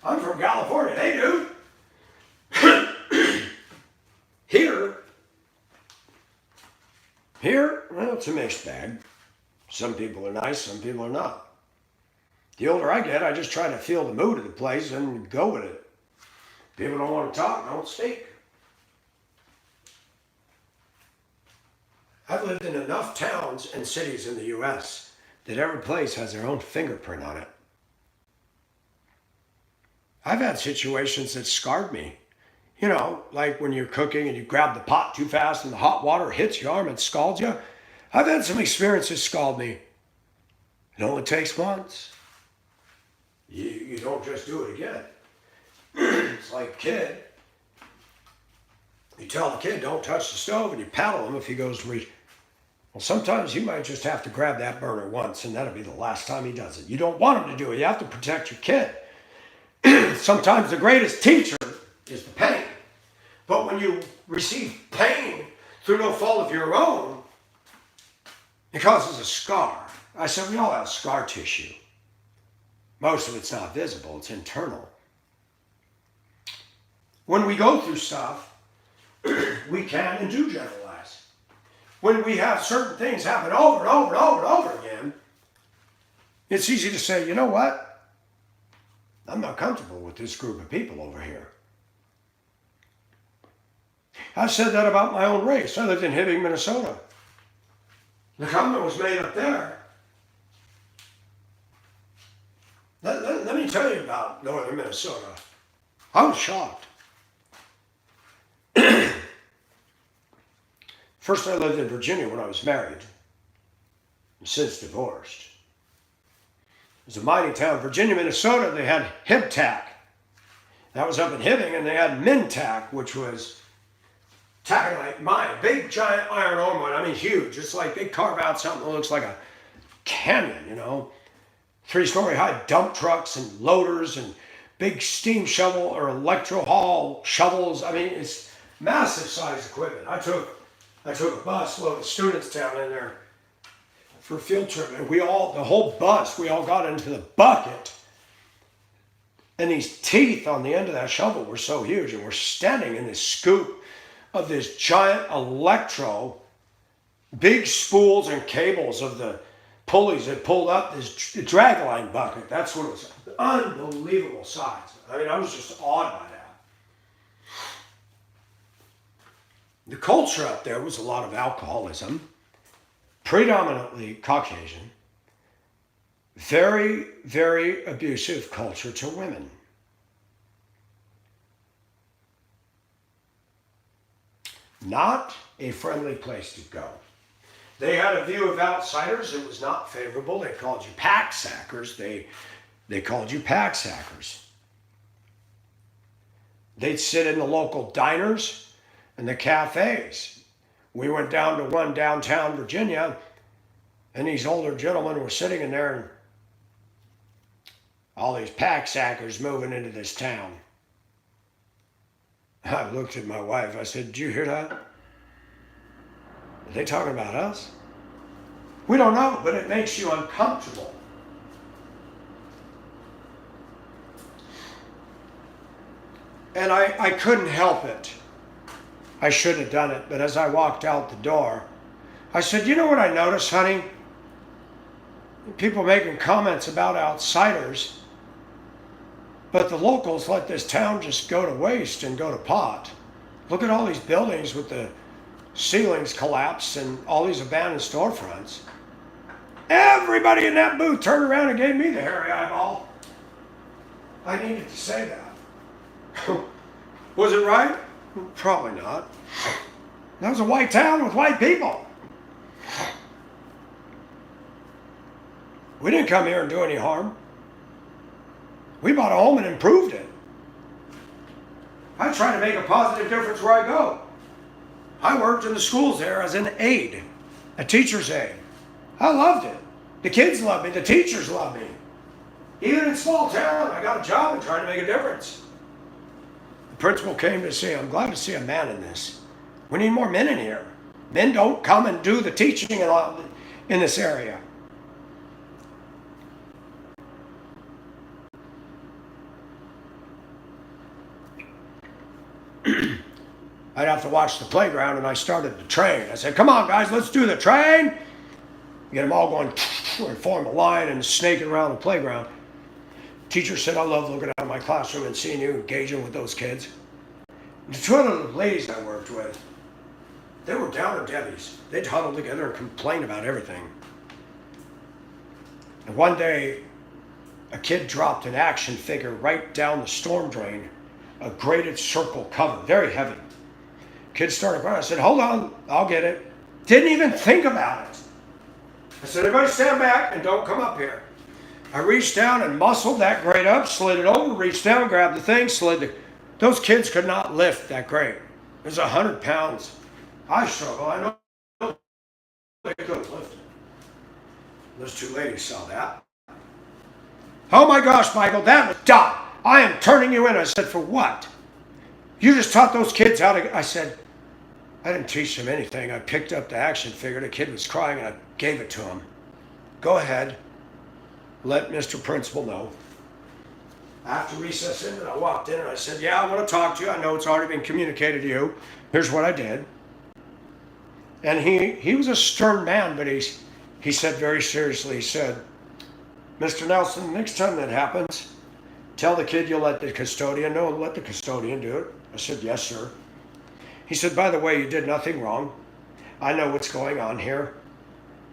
I'm from California. They do. Here, well, it's a mixed bag. Some people are nice, some people are not. The older I get, I just try to feel the mood of the place and go with it. People don't want to talk, don't speak. I've lived in enough towns and cities in the U.S. that every place has their own fingerprint on it. I've had situations that scarred me. You know, like when you're cooking and you grab the pot too fast and the hot water hits your arm and scalds you. I've had some experiences scald me. It only takes once. You don't just do it again. It's like a kid. You tell the kid, don't touch the stove, and you paddle him if he goes to reach. Well, sometimes you might just have to grab that burner once, and that'll be the last time he does it. You don't want him to do it. You have to protect your kid. Sometimes the greatest teacher is the pain. But when you receive pain through no fault of your own, it causes a scar. I said, we all have scar tissue. Most of it's not visible, it's internal. When we go through stuff, we can and do generalize. When we have certain things happen over and over and over and over again, it's easy to say, you know what? I'm not comfortable with this group of people over here. I've said that about my own race. I lived in Hibbing, Minnesota. The comment was made up there. Let me tell you about northern Minnesota. I was shocked. First, I lived in Virginia when I was married, and since divorced. It was a mining town. Virginia, Minnesota, they had HibTac. That was up in Hibbing, and they had Mintac, which was taconite mine, big giant iron ore mine. I mean, huge. It's like they carve out something that looks like a canyon, you know. 3-story high dump trucks and loaders and big steam shovel or electro haul shovels. I mean, it's massive size equipment. I took I took a bus load of students down in there for a field trip, and the whole bus, we all got into the bucket. And these teeth on the end of that shovel were so huge, and we're standing in this scoop of this giant big spools and cables of the pulleys that pulled up this dragline bucket. That's what it was. Unbelievable size. I mean, I was just awed by that. The culture up there was a lot of alcoholism, predominantly Caucasian. Very, very abusive culture to women. Not a friendly place to go. They had a view of outsiders that was not favorable. They called you pack sackers. They called you pack sackers. They'd sit in the local diners and the cafes. We went down to one downtown Virginia, and these older gentlemen were sitting in there, and all these pack sackers moving into this town. I looked at my wife. I said, "Did you hear that? Are they talking about us?" We don't know, but it makes you uncomfortable. And I couldn't help it. I should have done it, but as I walked out the door, I said, "You know what I noticed, honey? People making comments about outsiders, but the locals let this town just go to waste and go to pot. Look at all these buildings with the ceilings collapsed and all these abandoned storefronts." Everybody in that booth turned around and gave me the hairy eyeball. I needed to say that. Was it right? Probably not. That was a white town with white people. We didn't come here and do any harm. We bought a home and improved it. I try to make a positive difference where I go. I worked in the schools there as an aide, a teacher's aide. I loved it. The kids loved me. The teachers loved me. Even in small town, I got a job and tried to make a difference. The principal came to see, "I'm glad to see a man in this. We need more men in here. Men don't come and do the teaching in this area." I'd have to watch the playground, and I started the train. I said, "Come on, guys, let's do the train." Get them all going and form a line and snaking around the playground. Teacher said, "I love looking out of my classroom and seeing you engaging with those kids." And the two of the ladies I worked with, they were downer Debbies. They'd huddle together and complain about everything. And one day, a kid dropped an action figure right down the storm drain, a graded circle cover, very heavy. Kid started crying. I said, "Hold on, I'll get it." Didn't even think about it. I said, "Everybody stand back and don't come up here." I reached down and muscled that grate up, slid it over, reached down, grabbed the thing, Those kids could not lift that grate. It was 100 pounds. I struggle. I know they couldn't lift it. Those two ladies saw that. "Oh my gosh, Michael, that was dumb. I am turning you in." I said, "For what?" "You just taught those kids how to..." I said, "I didn't teach them anything. I picked up the action figure. The kid was crying and I gave it to him. Go ahead. Let Mr. Principal know." After recess ended, I walked in and I said, "Yeah, I want to talk to you. I know it's already been communicated to you. Here's what I did." And he was a stern man, but he said very seriously, he said, "Mr. Nelson, next time that happens, tell the kid you'll let the custodian know and let the custodian do it." I said, "Yes, sir." He said, "By the way, you did nothing wrong. I know what's going on here.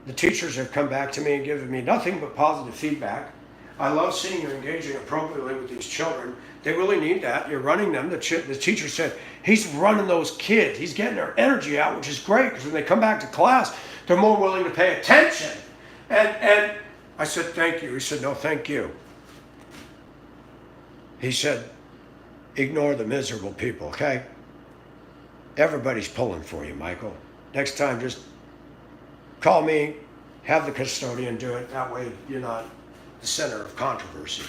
The teachers have come back to me and given me nothing but positive feedback. I love seeing you engaging appropriately with these children. They really need that. You're running them." The teacher said, "He's running those kids. He's getting their energy out, which is great, because when they come back to class, they're more willing to pay attention." And I said, "Thank you." He said, "No, thank you." He said, "Ignore the miserable people, okay? Everybody's pulling for you, Michael. Next time, just call me, have the custodian do it. That way you're not the center of controversy."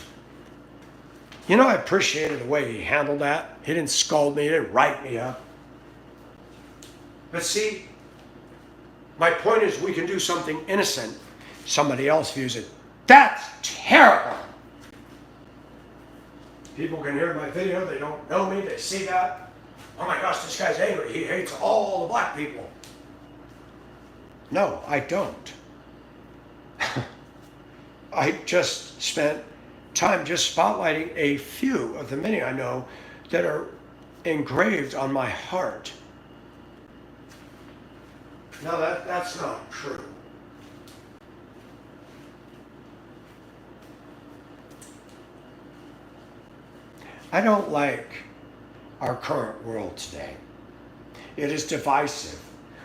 You know, I appreciated the way he handled that. He didn't scold me. He didn't write me up. But see, My point is, we can do something innocent. Somebody else views it. That's terrible. People can hear my video. They don't know me. They see that. Oh my gosh, this guy's angry. He hates all the black people. No, I don't. I just spent time just spotlighting a few of the many I know that are engraved on my heart. No, that's not true. I don't like our current world today. It is divisive.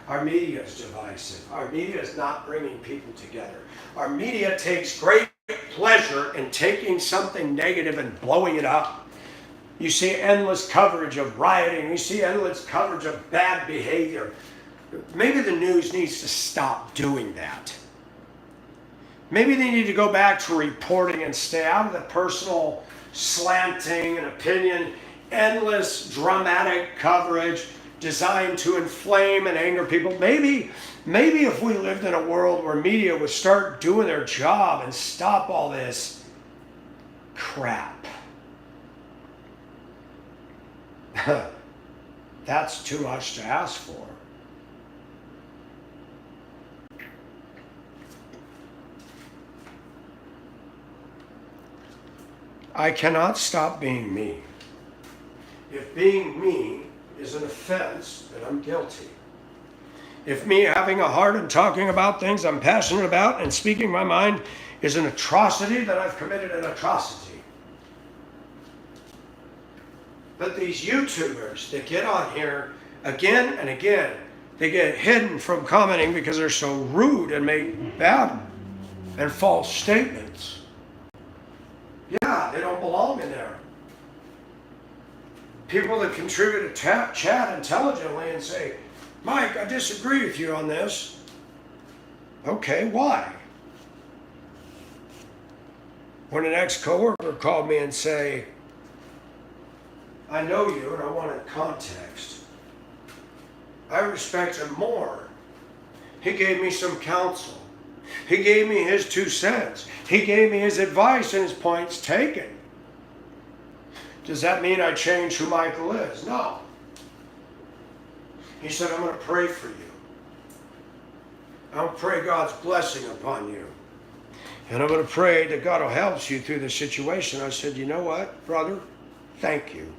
Our media is divisive. Our media is not bringing people together. Our media takes great pleasure in taking something negative and blowing it up. You see endless coverage of rioting. You see endless coverage of bad behavior. Maybe the news needs to stop doing that. Maybe they need to go back to reporting and stay out of the personal slanting and opinion, endless dramatic coverage designed to inflame and anger people. Maybe if we lived in a world where media would start doing their job and stop all this crap. That's too much to ask for. I cannot stop being me. If being me is an offense, then I'm guilty. If me having a heart and talking about things I'm passionate about and speaking my mind is an atrocity, then I've committed an atrocity. But these YouTubers that get on here again and again, they get hidden from commenting because they're so rude and make bad and false statements. Yeah, they don't belong in there. People that contribute to chat intelligently and say, Mike, I disagree with you on this. Okay, why? When an ex-coworker called me and say, I know you and I wanted context, I respect him more. He gave me some counsel. He gave me his 2 cents. He gave me his advice and his points taken. Does that mean I change who Michael is? No. He said, I'm going to pray for you. I'm going to pray God's blessing upon you. And I'm going to pray that God will help you through this situation. I said, you know what, brother? Thank you.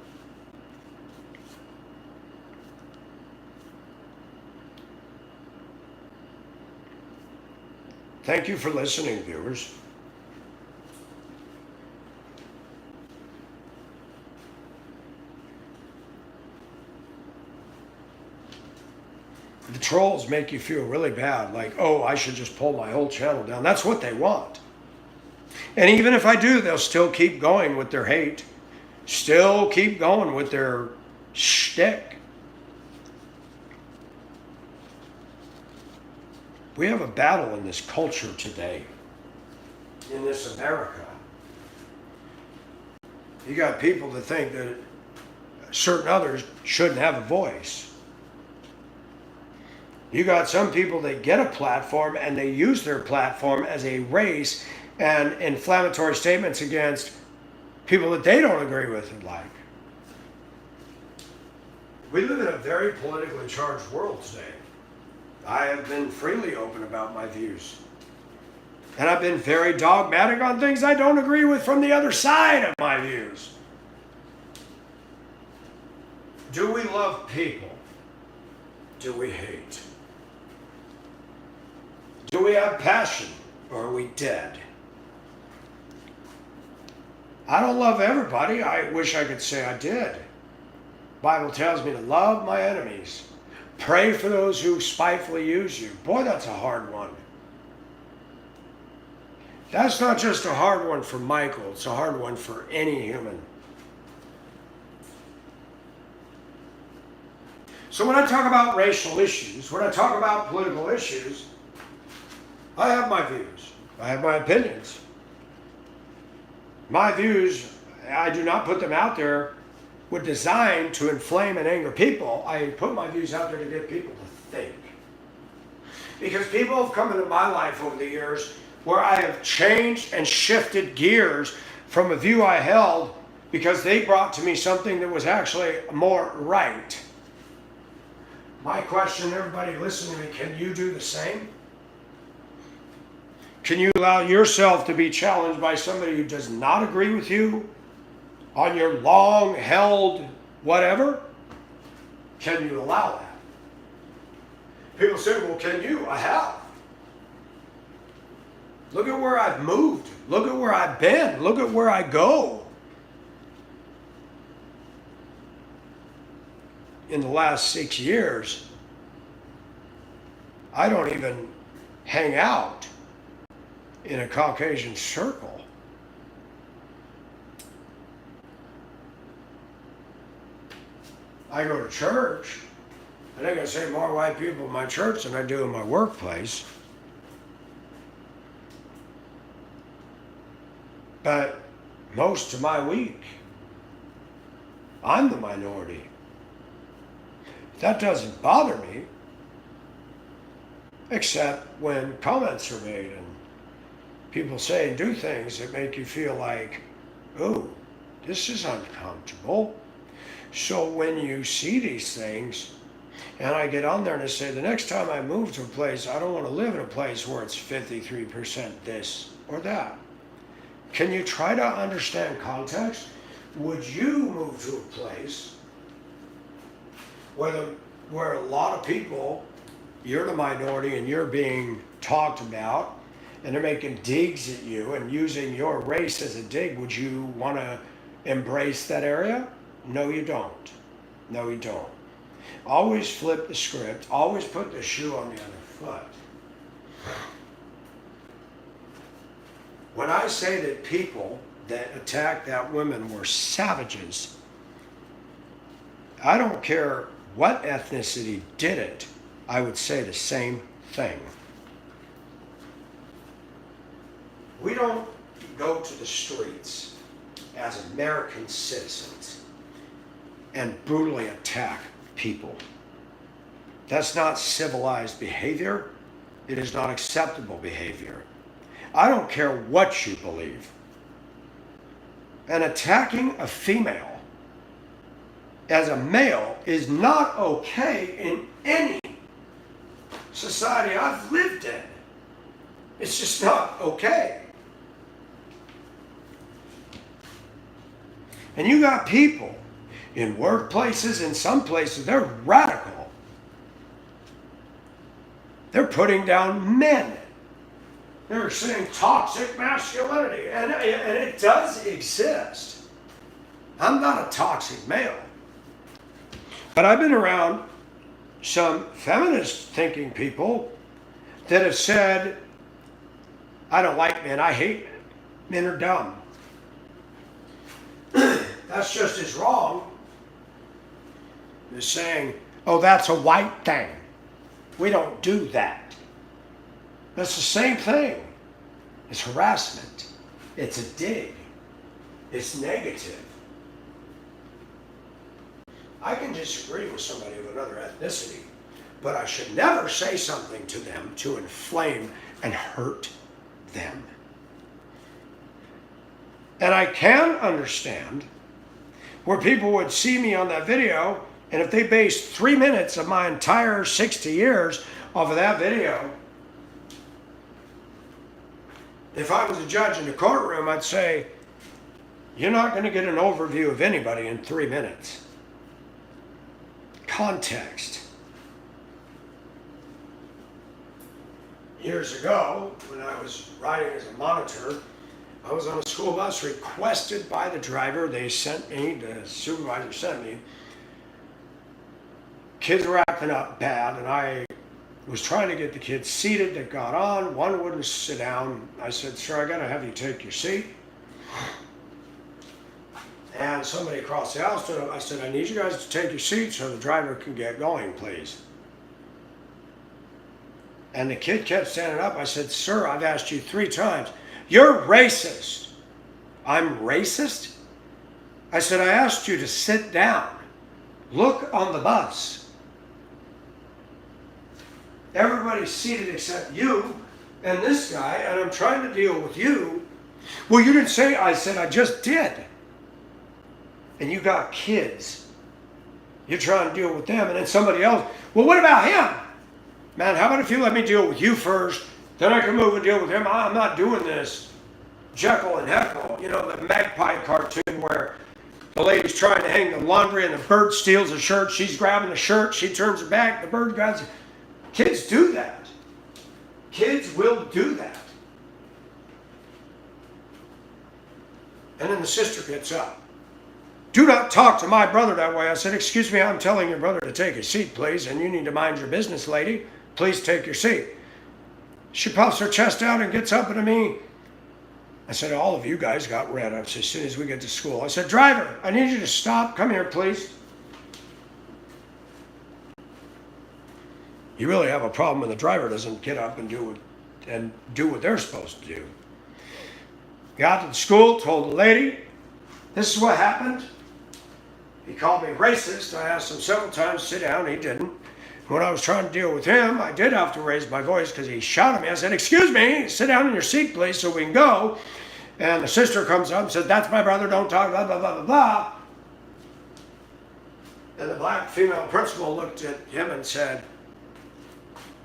Thank you for listening, viewers. The trolls make you feel really bad, like, oh, I should just pull my whole channel down. That's what they want. And even if I do, they'll still keep going with their hate, still keep going with their shtick. We have a battle in this culture today, in this America. You got people that think that certain others shouldn't have a voice. You got some people that get a platform and they use their platform as a race and inflammatory statements against people that they don't agree with and like. We live in a very politically charged world today. I have been freely open about my views. And I've been very dogmatic on things I don't agree with from the other side of my views. Do we love people? Do we hate? Do we have passion, or are we dead? I don't love everybody. I wish I could say I did. The Bible tells me to love my enemies. Pray for those who spitefully use you. Boy, that's a hard one. That's not just a hard one for Michael. It's a hard one for any human. So when I talk about racial issues, when I talk about political issues, I have my views. I have my opinions. My views, I do not put them out there with design to inflame and anger people. I put my views out there to get people to think. Because people have come into my life over the years where I have changed and shifted gears from a view I held because they brought to me something that was actually more right. My question, everybody listening to me, can you do the same? Can you allow yourself to be challenged by somebody who does not agree with you on your long-held whatever? Can you allow that? People say, well, can you? I have. Look at where I've moved. Look at where I've been. Look at where I go. In the last 6 years, I don't even hang out in a Caucasian circle. I go to church. I think I see more white people in my church than I do in my workplace. But most of my week, I'm the minority. That doesn't bother me, except when comments are made and people say and do things that make you feel like, oh, this is uncomfortable. So when you see these things, and I get on there and I say, the next time I move to a place, I don't want to live in a place where it's 53% this or that. Can you try to understand context? Would you move to a place where a lot of people, you're the minority and you're being talked about, and they're making digs at you and using your race as a dig? Would you want to embrace that area? No, you don't. No, you don't. Always flip the script. Always put the shoe on the other foot. When I say that people that attacked that woman were savages, I don't care what ethnicity did it, I would say the same thing. We don't go to the streets as American citizens and brutally attack people. That's not civilized behavior. It is not acceptable behavior. I don't care what you believe. And attacking a female as a male is not okay in any society I've lived in. It's just not okay. And you got people in workplaces, in some places, they're radical. They're putting down men. They're saying toxic masculinity, and it does exist. I'm not a toxic male. But I've been around some feminist thinking people that have said, I don't like men, I hate men. Men are dumb. That's just as wrong as saying, oh, that's a white thing. We don't do that. That's the same thing. It's harassment. It's a dig. It's negative. I can disagree with somebody of another ethnicity, but I should never say something to them to inflame and hurt them. And I can understand where people would see me on that video, and if they based 3 minutes of my entire 60 years off of that video, if I was a judge in the courtroom, I'd say, you're not going to get an overview of anybody in 3 minutes. Context. Years ago, when I was riding as a monitor, I was on a school bus requested by the driver. They sent me, the supervisor sent me. Kids were acting up bad, and I was trying to get the kids seated. They got on. One wouldn't sit down. I said, sir, I got to have you take your seat. And somebody across the aisle stood up. I said, I need you guys to take your seat so the driver can get going, please. And the kid kept standing up. I said, sir, I've asked you 3 times. You're racist. I'm racist? I said, I asked you to sit down. Look on the bus. Everybody's seated except you and this guy, and I'm trying to deal with you. Well, you didn't say, I said, I just did. And you got kids. You're trying to deal with them, and then somebody else. Well, what about him? Man, how about if you let me deal with you first, then I can move and deal with him. I'm not doing this Jekyll and Heckle, you know, the magpie cartoon where the lady's trying to hang the laundry and the bird steals the shirt. She's grabbing the shirt. She turns her back. The bird grabs it. Kids do that. Kids will do that. And then the sister gets up. Do not talk to my brother that way. I said, excuse me, I'm telling your brother to take his seat, please, and you need to mind your business, lady. Please take your seat. She puffs her chest out and gets up to me. I said, all of you guys got red ups as soon as we get to school. I said, driver, I need you to stop. Come here, please. You really have a problem when the driver doesn't get up and do what they're supposed to do. Got to the school, told the lady, this is what happened. He called me racist. I asked him several times to sit down. He didn't. When I was trying to deal with him, I did have to raise my voice because he shouted at me. I said, excuse me, sit down in your seat, please, so we can go. And the sister comes up and says, that's my brother, don't talk, blah, blah, blah, blah, blah. And the black female principal looked at him and said,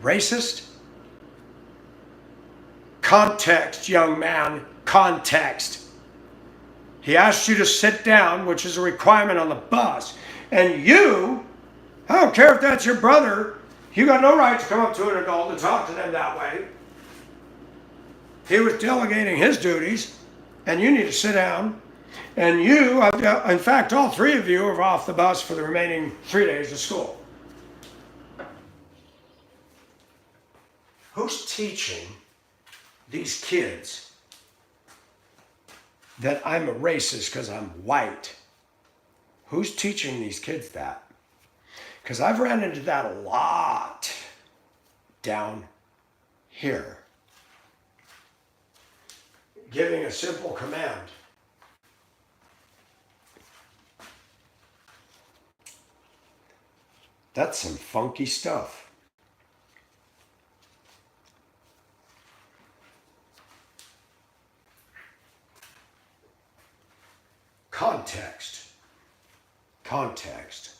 racist? Context, young man, context. He asked you to sit down, which is a requirement on the bus. And you, I don't care if that's your brother, you got no right to come up to an adult and talk to them that way. He was delegating his duties, and you need to sit down. And you, in fact, all three of you are off the bus for the remaining 3 days of school. Who's teaching these kids that I'm a racist because I'm white? Who's teaching these kids that? Because I've ran into that a lot down here. Giving a simple command. That's some funky stuff. Context. Context.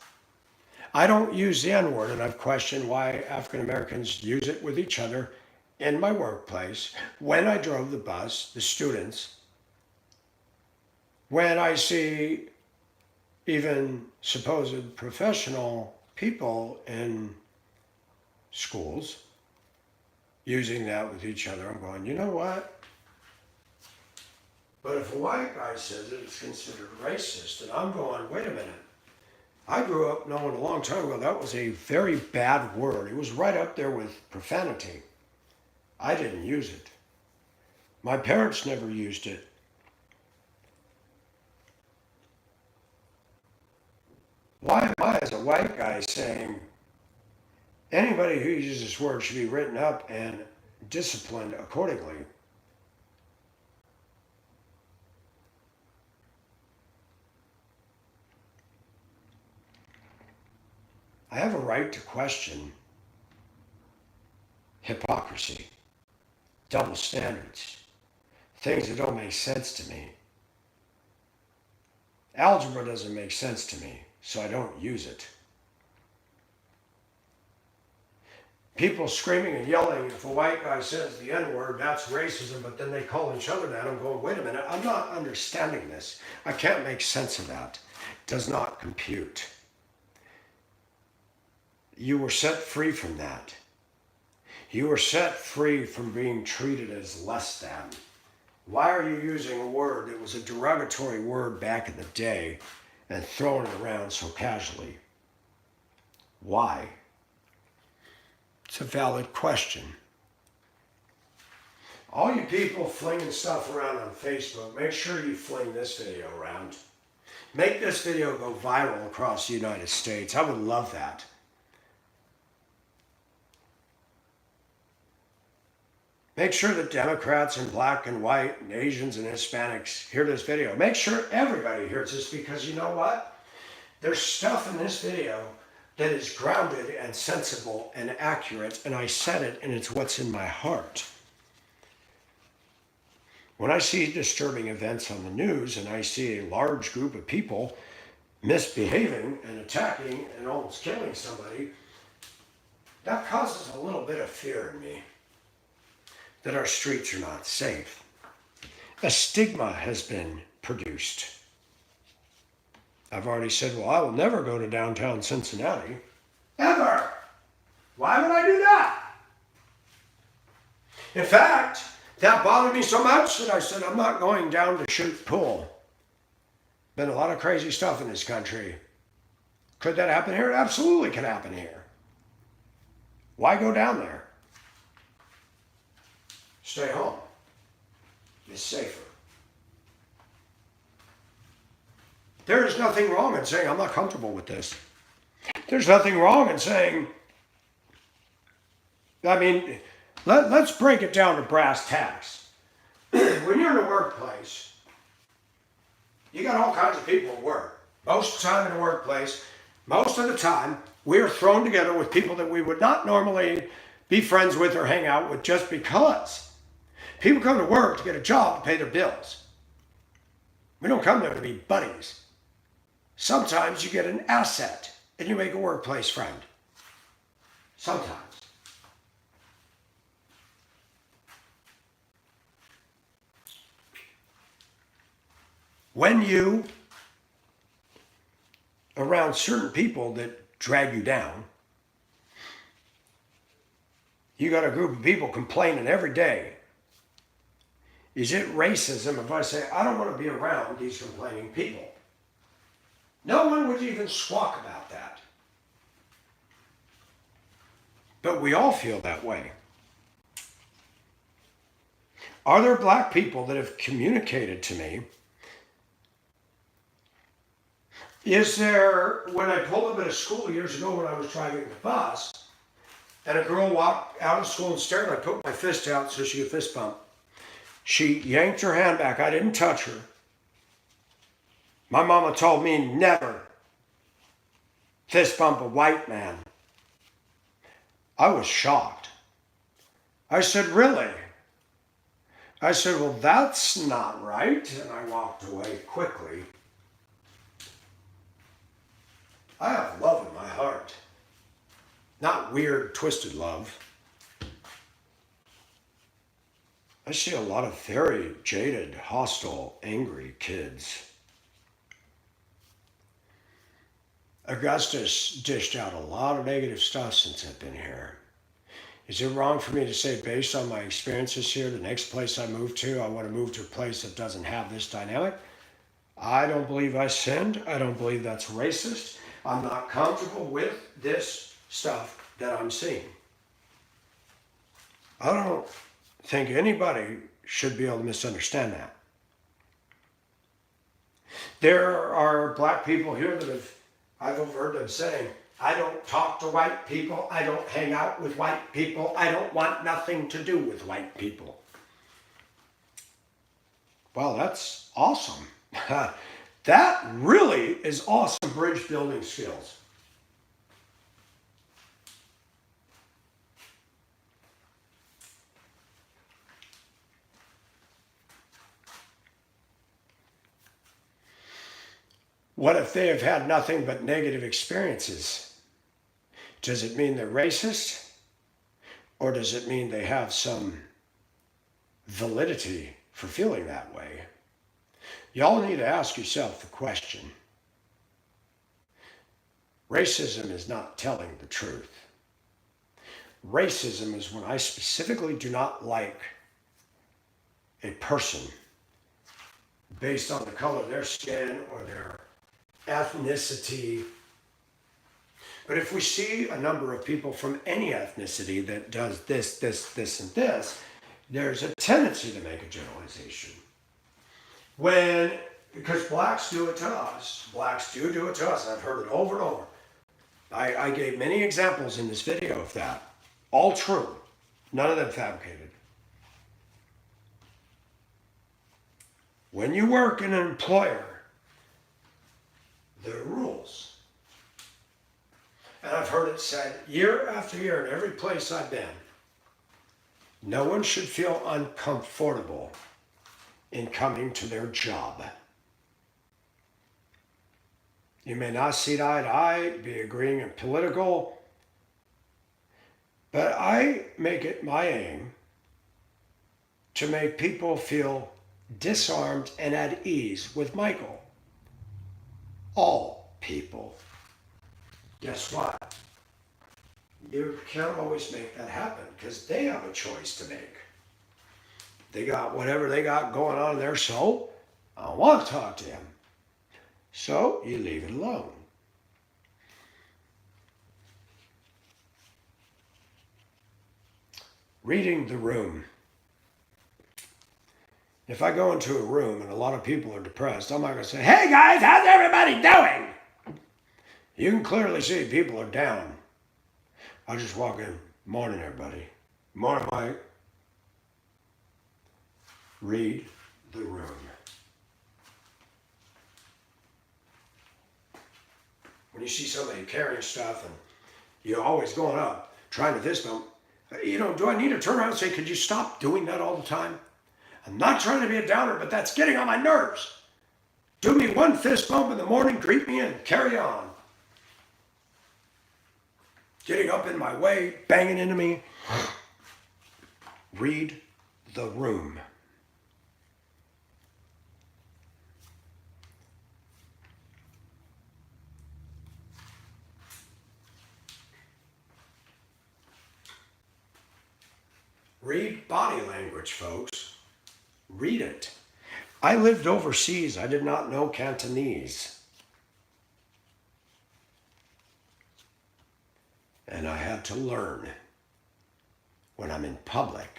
I don't use the N-word, and I've questioned why African Americans use it with each other in my workplace, when I drove the bus, the students, when I see even supposed professional people in schools using that with each other. I'm going, you know what? But if a white guy says it, it's considered racist, and I'm going, wait a minute. I grew up knowing a long time ago that was a very bad word. It was right up there with profanity. I didn't use it. My parents never used it. Why am I, as a white guy, saying anybody who uses this word should be written up and disciplined accordingly? I have a right to question hypocrisy, double standards, things that don't make sense to me. Algebra doesn't make sense to me, so I don't use it. People screaming and yelling, if a white guy says the N-word, that's racism, but then they call each other that. I'm going, wait a minute, I'm not understanding this. I can't make sense of that. It does not compute. You were set free from that. You were set free from being treated as less than. Why are you using a word that was a derogatory word back in the day and throwing it around so casually? Why? It's a valid question. All you people flinging stuff around on Facebook, make sure you fling this video around. Make this video go viral across the United States. I would love that. Make sure that Democrats and black and white and Asians and Hispanics hear this video. Make sure everybody hears this, because you know what? There's stuff in this video that is grounded and sensible and accurate, and I said it, and it's what's in my heart. When I see disturbing events on the news and I see a large group of people misbehaving and attacking and almost killing somebody, that causes a little bit of fear in me that our streets are not safe. A stigma has been produced. I've already said, well, I will never go to downtown Cincinnati. Ever! Why would I do that? In fact, that bothered me so much that I said, I'm not going down to shoot pool. Been a lot of crazy stuff in this country. Could that happen here? It absolutely can happen here. Why go down there? Stay home. It's safer. There is nothing wrong in saying, I'm not comfortable with this. There's nothing wrong in saying, let's break it down to brass tacks. When you're in a workplace, you got all kinds of people at work. Most of the time in a workplace, most of the time, we're thrown together with people that we would not normally be friends with or hang out with just because. People come to work to get a job to pay their bills. We don't come there to be buddies. Sometimes you get an asset and you make a workplace friend. Sometimes. When you around certain people that drag you down, you got a group of people complaining every day. Is it racism if I say, I don't want to be around these complaining people? No one would even squawk about that. But we all feel that way. Are there black people that have communicated to me? Is there, when I pulled up at a school years ago when I was driving the bus, and a girl walked out of school and stared, and I put my fist out so she could fist bump. She yanked her hand back. I didn't touch her. My mama told me never fist bump a white man. I was shocked. I said, really? I said, well, that's not right. And I walked away quickly. I have love in my heart. Not weird, twisted love. I see a lot of very jaded, hostile, angry kids. Augustus dished out a lot of negative stuff since I've been here. Is it wrong for me to say, based on my experiences here, the next place I move to, I want to move to a place that doesn't have this dynamic? I don't believe I sinned. I don't believe that's racist. I'm not comfortable with this stuff that I'm seeing. I don't think anybody should be able to misunderstand that. There are black people here that I've overheard them saying, I don't talk to white people, I don't hang out with white people, I don't want nothing to do with white people. Well, that's awesome. That really is awesome bridge building skills. What if they have had nothing but negative experiences? Does it mean they're racist? Or does it mean they have some validity for feeling that way? Y'all need to ask yourself the question. Racism is not telling the truth. Racism is when I specifically do not like a person based on the color of their skin or their ethnicity. But if we see a number of people from any ethnicity that does this, and this, there's a tendency to make a generalization. Because blacks do it to us. Blacks do it to us. I've heard it over and over. I gave many examples in this video of that. All true. None of them fabricated. When you work in an employer, there are rules. and I've heard it said year after year in every place I've been, no one should feel uncomfortable in coming to their job. You may not see eye to eye, be agreeing in political, but I make it my aim to make people feel disarmed and at ease with Michael. All people. Guess what? You can't always make that happen because they have a choice to make. They got whatever they got going on in their soul. I don't want to talk to him. So you leave it alone. Reading the room. If I go into a room and a lot of people are depressed, I'm not going to say, "Hey guys, how's everybody doing?" You can clearly see people are down. I just walk in, "Morning everybody. Morning Mike." Read the room. When you see somebody carrying stuff and you're always going up, trying to fist bump, do I need to turn around and say, "Could you stop doing that all the time? I'm not trying to be a downer, but that's getting on my nerves. Do me one fist bump in the morning, greet me and carry on." Getting up in my way, banging into me. Read the room. Read body language, folks. Read it. I lived overseas. I did not know Cantonese. And I had to learn when I'm in public,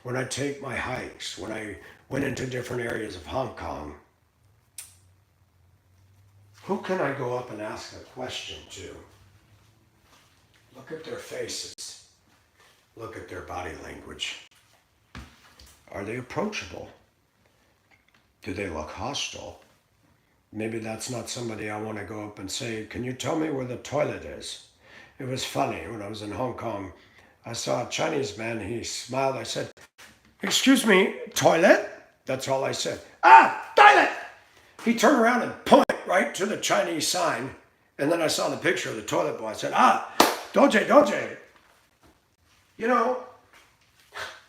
when I take my hikes, when I went into different areas of Hong Kong. Who can I go up and ask a question to? Look at their faces. Look at their body language. Are they approachable? Do they look hostile? Maybe that's not somebody I want to go up and say, "Can you tell me where the toilet is?" It was funny. When I was in Hong Kong, I saw a Chinese man. He smiled. I said, "Excuse me, toilet?" That's all I said. "Ah, toilet!" He turned around and pointed right to the Chinese sign. And then I saw the picture of the toilet bowl. I said, "Ah, doje, doje."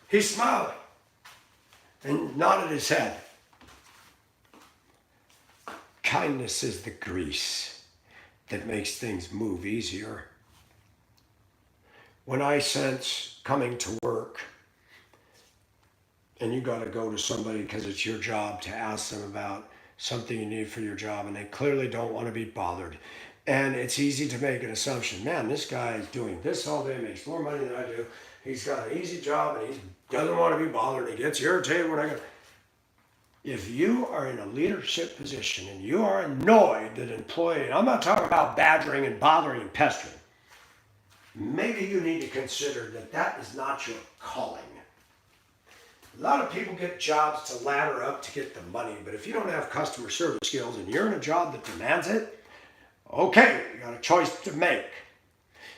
He smiled and nodded his head. Kindness is the grease that makes things move easier. When I sense coming to work and you got to go to somebody because it's your job to ask them about something you need for your job and they clearly don't want to be bothered, and it's easy to make an assumption, "Man, this guy is doing this all day, makes more money than I do. He's got an easy job and he doesn't want to be bothered. He gets irritated when I go." If you are in a leadership position and you are annoyed that an employee, and I'm not talking about badgering and bothering and pestering, maybe you need to consider that that is not your calling. A lot of people get jobs to ladder up to get the money, but if you don't have customer service skills and you're in a job that demands it, okay, you got a choice to make.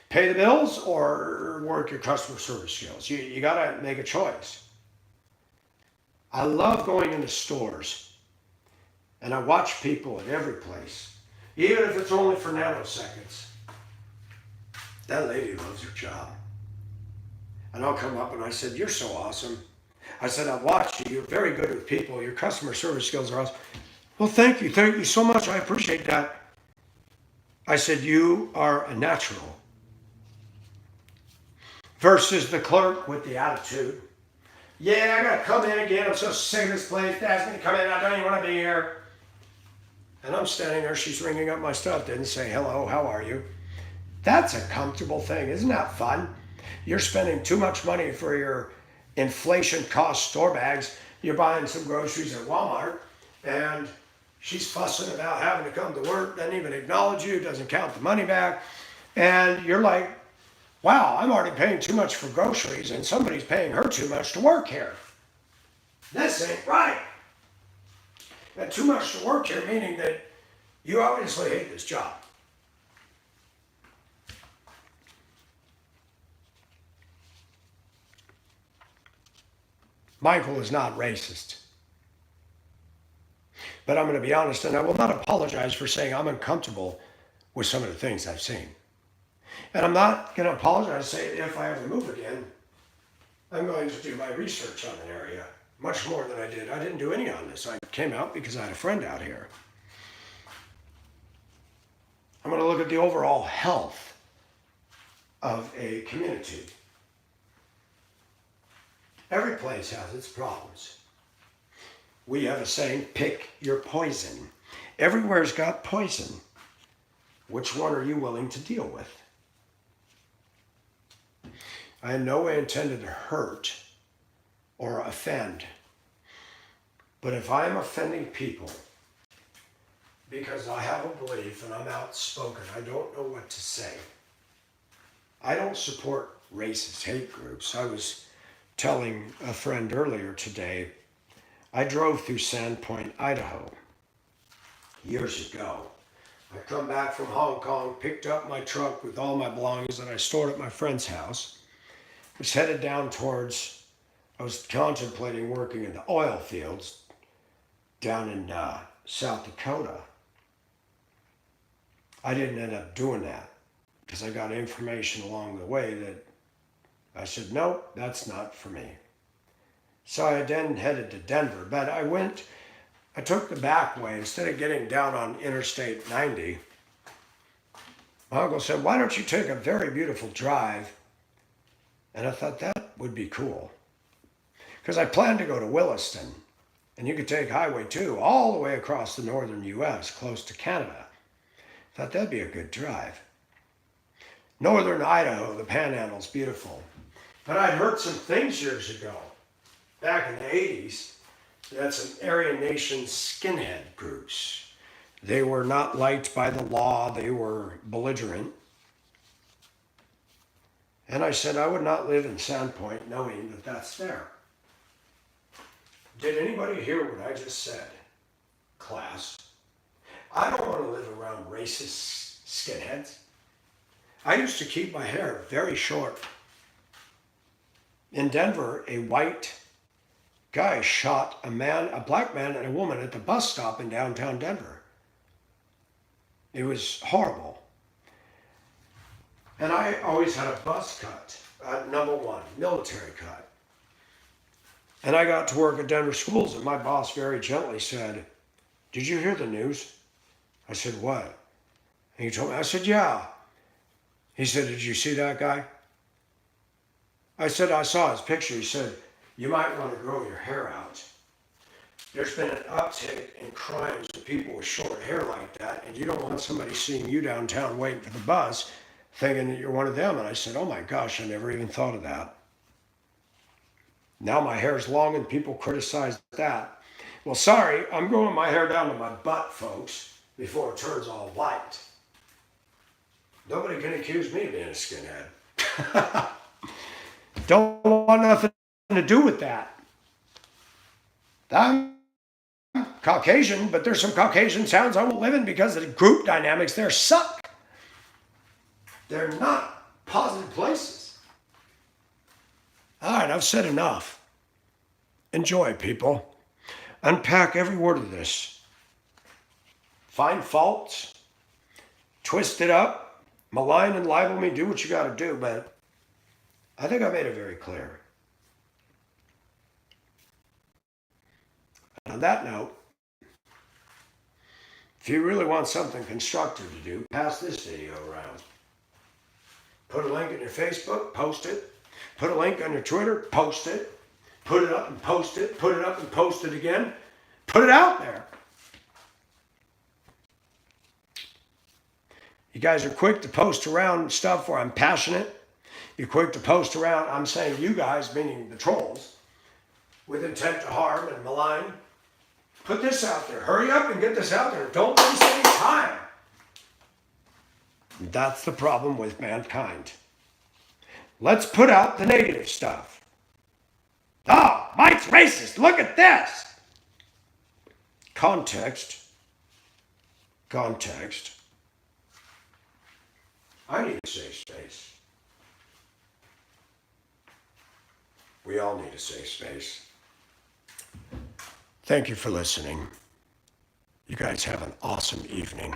Pay the bills or work your customer service skills. You got to make a choice. I love going into stores and I watch people at every place, even if it's only for nanoseconds. That lady loves her job. And I'll come up and I said, "You're so awesome." I said, "I've watched you. You're very good with people. Your customer service skills are awesome." "Well, thank you. Thank you so much. I appreciate that." I said, "You are a natural." Versus the clerk with the attitude. "Yeah, I gotta come in again. I'm so sick of this place. They asked me to come in. I don't even want to be here." And I'm standing there. She's ringing up my stuff. Didn't say, "Hello, how are you?" That's a comfortable thing. Isn't that fun? You're spending too much money for your inflation cost store bags. You're buying some groceries at Walmart and she's fussing about having to come to work, doesn't even acknowledge you, doesn't count the money back. And you're like, "Wow, I'm already paying too much for groceries and somebody's paying her too much to work here. This ain't right." And too much to work here, meaning that you obviously hate this job. Michael is not racist. But I'm going to be honest, and I will not apologize for saying I'm uncomfortable with some of the things I've seen. And I'm not going to apologize, say if I ever move again, I'm going to do my research on an area, much more than I did. I didn't do any on this. I came out because I had a friend out here. I'm going to look at the overall health of a community. Every place has its problems. We have a saying, pick your poison. Everywhere's got poison. Which one are you willing to deal with? I in no way intended to hurt or offend. But if I am offending people because I have a belief and I'm outspoken, I don't know what to say. I don't support racist hate groups. I was telling a friend earlier today, I drove through Sandpoint, Idaho, years ago. I come back from Hong Kong, picked up my truck with all my belongings that I stored at my friend's house, was headed down towards, I was contemplating working in the oil fields down in South Dakota. I didn't end up doing that because I got information along the way that I said, nope, that's not for me. So I then headed to Denver, but I took the back way. Instead of getting down on Interstate 90, my uncle said, why don't you take a very beautiful drive? And I thought that would be cool. Because I planned to go to Williston, and you could take Highway 2 all the way across the northern U.S., close to Canada. I thought that'd be a good drive. Northern Idaho, the Panhandle's beautiful. But I'd heard some things years ago, back in the 80s, that some Aryan Nation skinhead groups. They were not liked by the law. They were belligerent. And I said I would not live in Sandpoint knowing that that's there. Did anybody hear what I just said, class? I don't want to live around racist skinheads. I used to keep my hair very short. In Denver, a white guy shot a black man and a woman at the bus stop in downtown Denver. It was horrible. And I always had a buzz cut, number one, military cut. And I got to work at Denver schools, and my boss very gently said, did you hear the news? I said, what? And he told me, I said, yeah. He said, did you see that guy? I said, I saw his picture. He said, you might want to grow your hair out. There's been an uptick in crimes with people with short hair like that, and you don't want somebody seeing you downtown waiting for the bus thinking that you're one of them. And I said, oh my gosh, I never even thought of that. Now my hair's long and people criticize that. Well, sorry, I'm growing my hair down to my butt, folks, before it turns all white. Nobody can accuse me of being a skinhead. Don't want nothing to do with that. I'm Caucasian, but there's some Caucasian towns I won't live in because the group dynamics there suck. They're not positive places. All right, I've said enough. Enjoy, people. Unpack every word of this. Find faults. Twist it up. Malign and libel me. Do what you got to do, but I think I made it very clear. On that note, if you really want something constructive to do, pass this video around. Put a link in your Facebook, post it. Put a link on your Twitter, post it. Put it up and post it. Put it up and post it again. Put it out there. You guys are quick to post around stuff where I'm passionate. You're quick to post around, I'm saying you guys, meaning the trolls, with intent to harm and malign. Put this out there. Hurry up and get this out there. Don't waste any time. That's the problem with mankind. Let's put out the negative stuff. Oh, Mike's racist. Look at this. Context. I need a safe space. We all need a safe space. Thank you for listening. You guys have an awesome evening.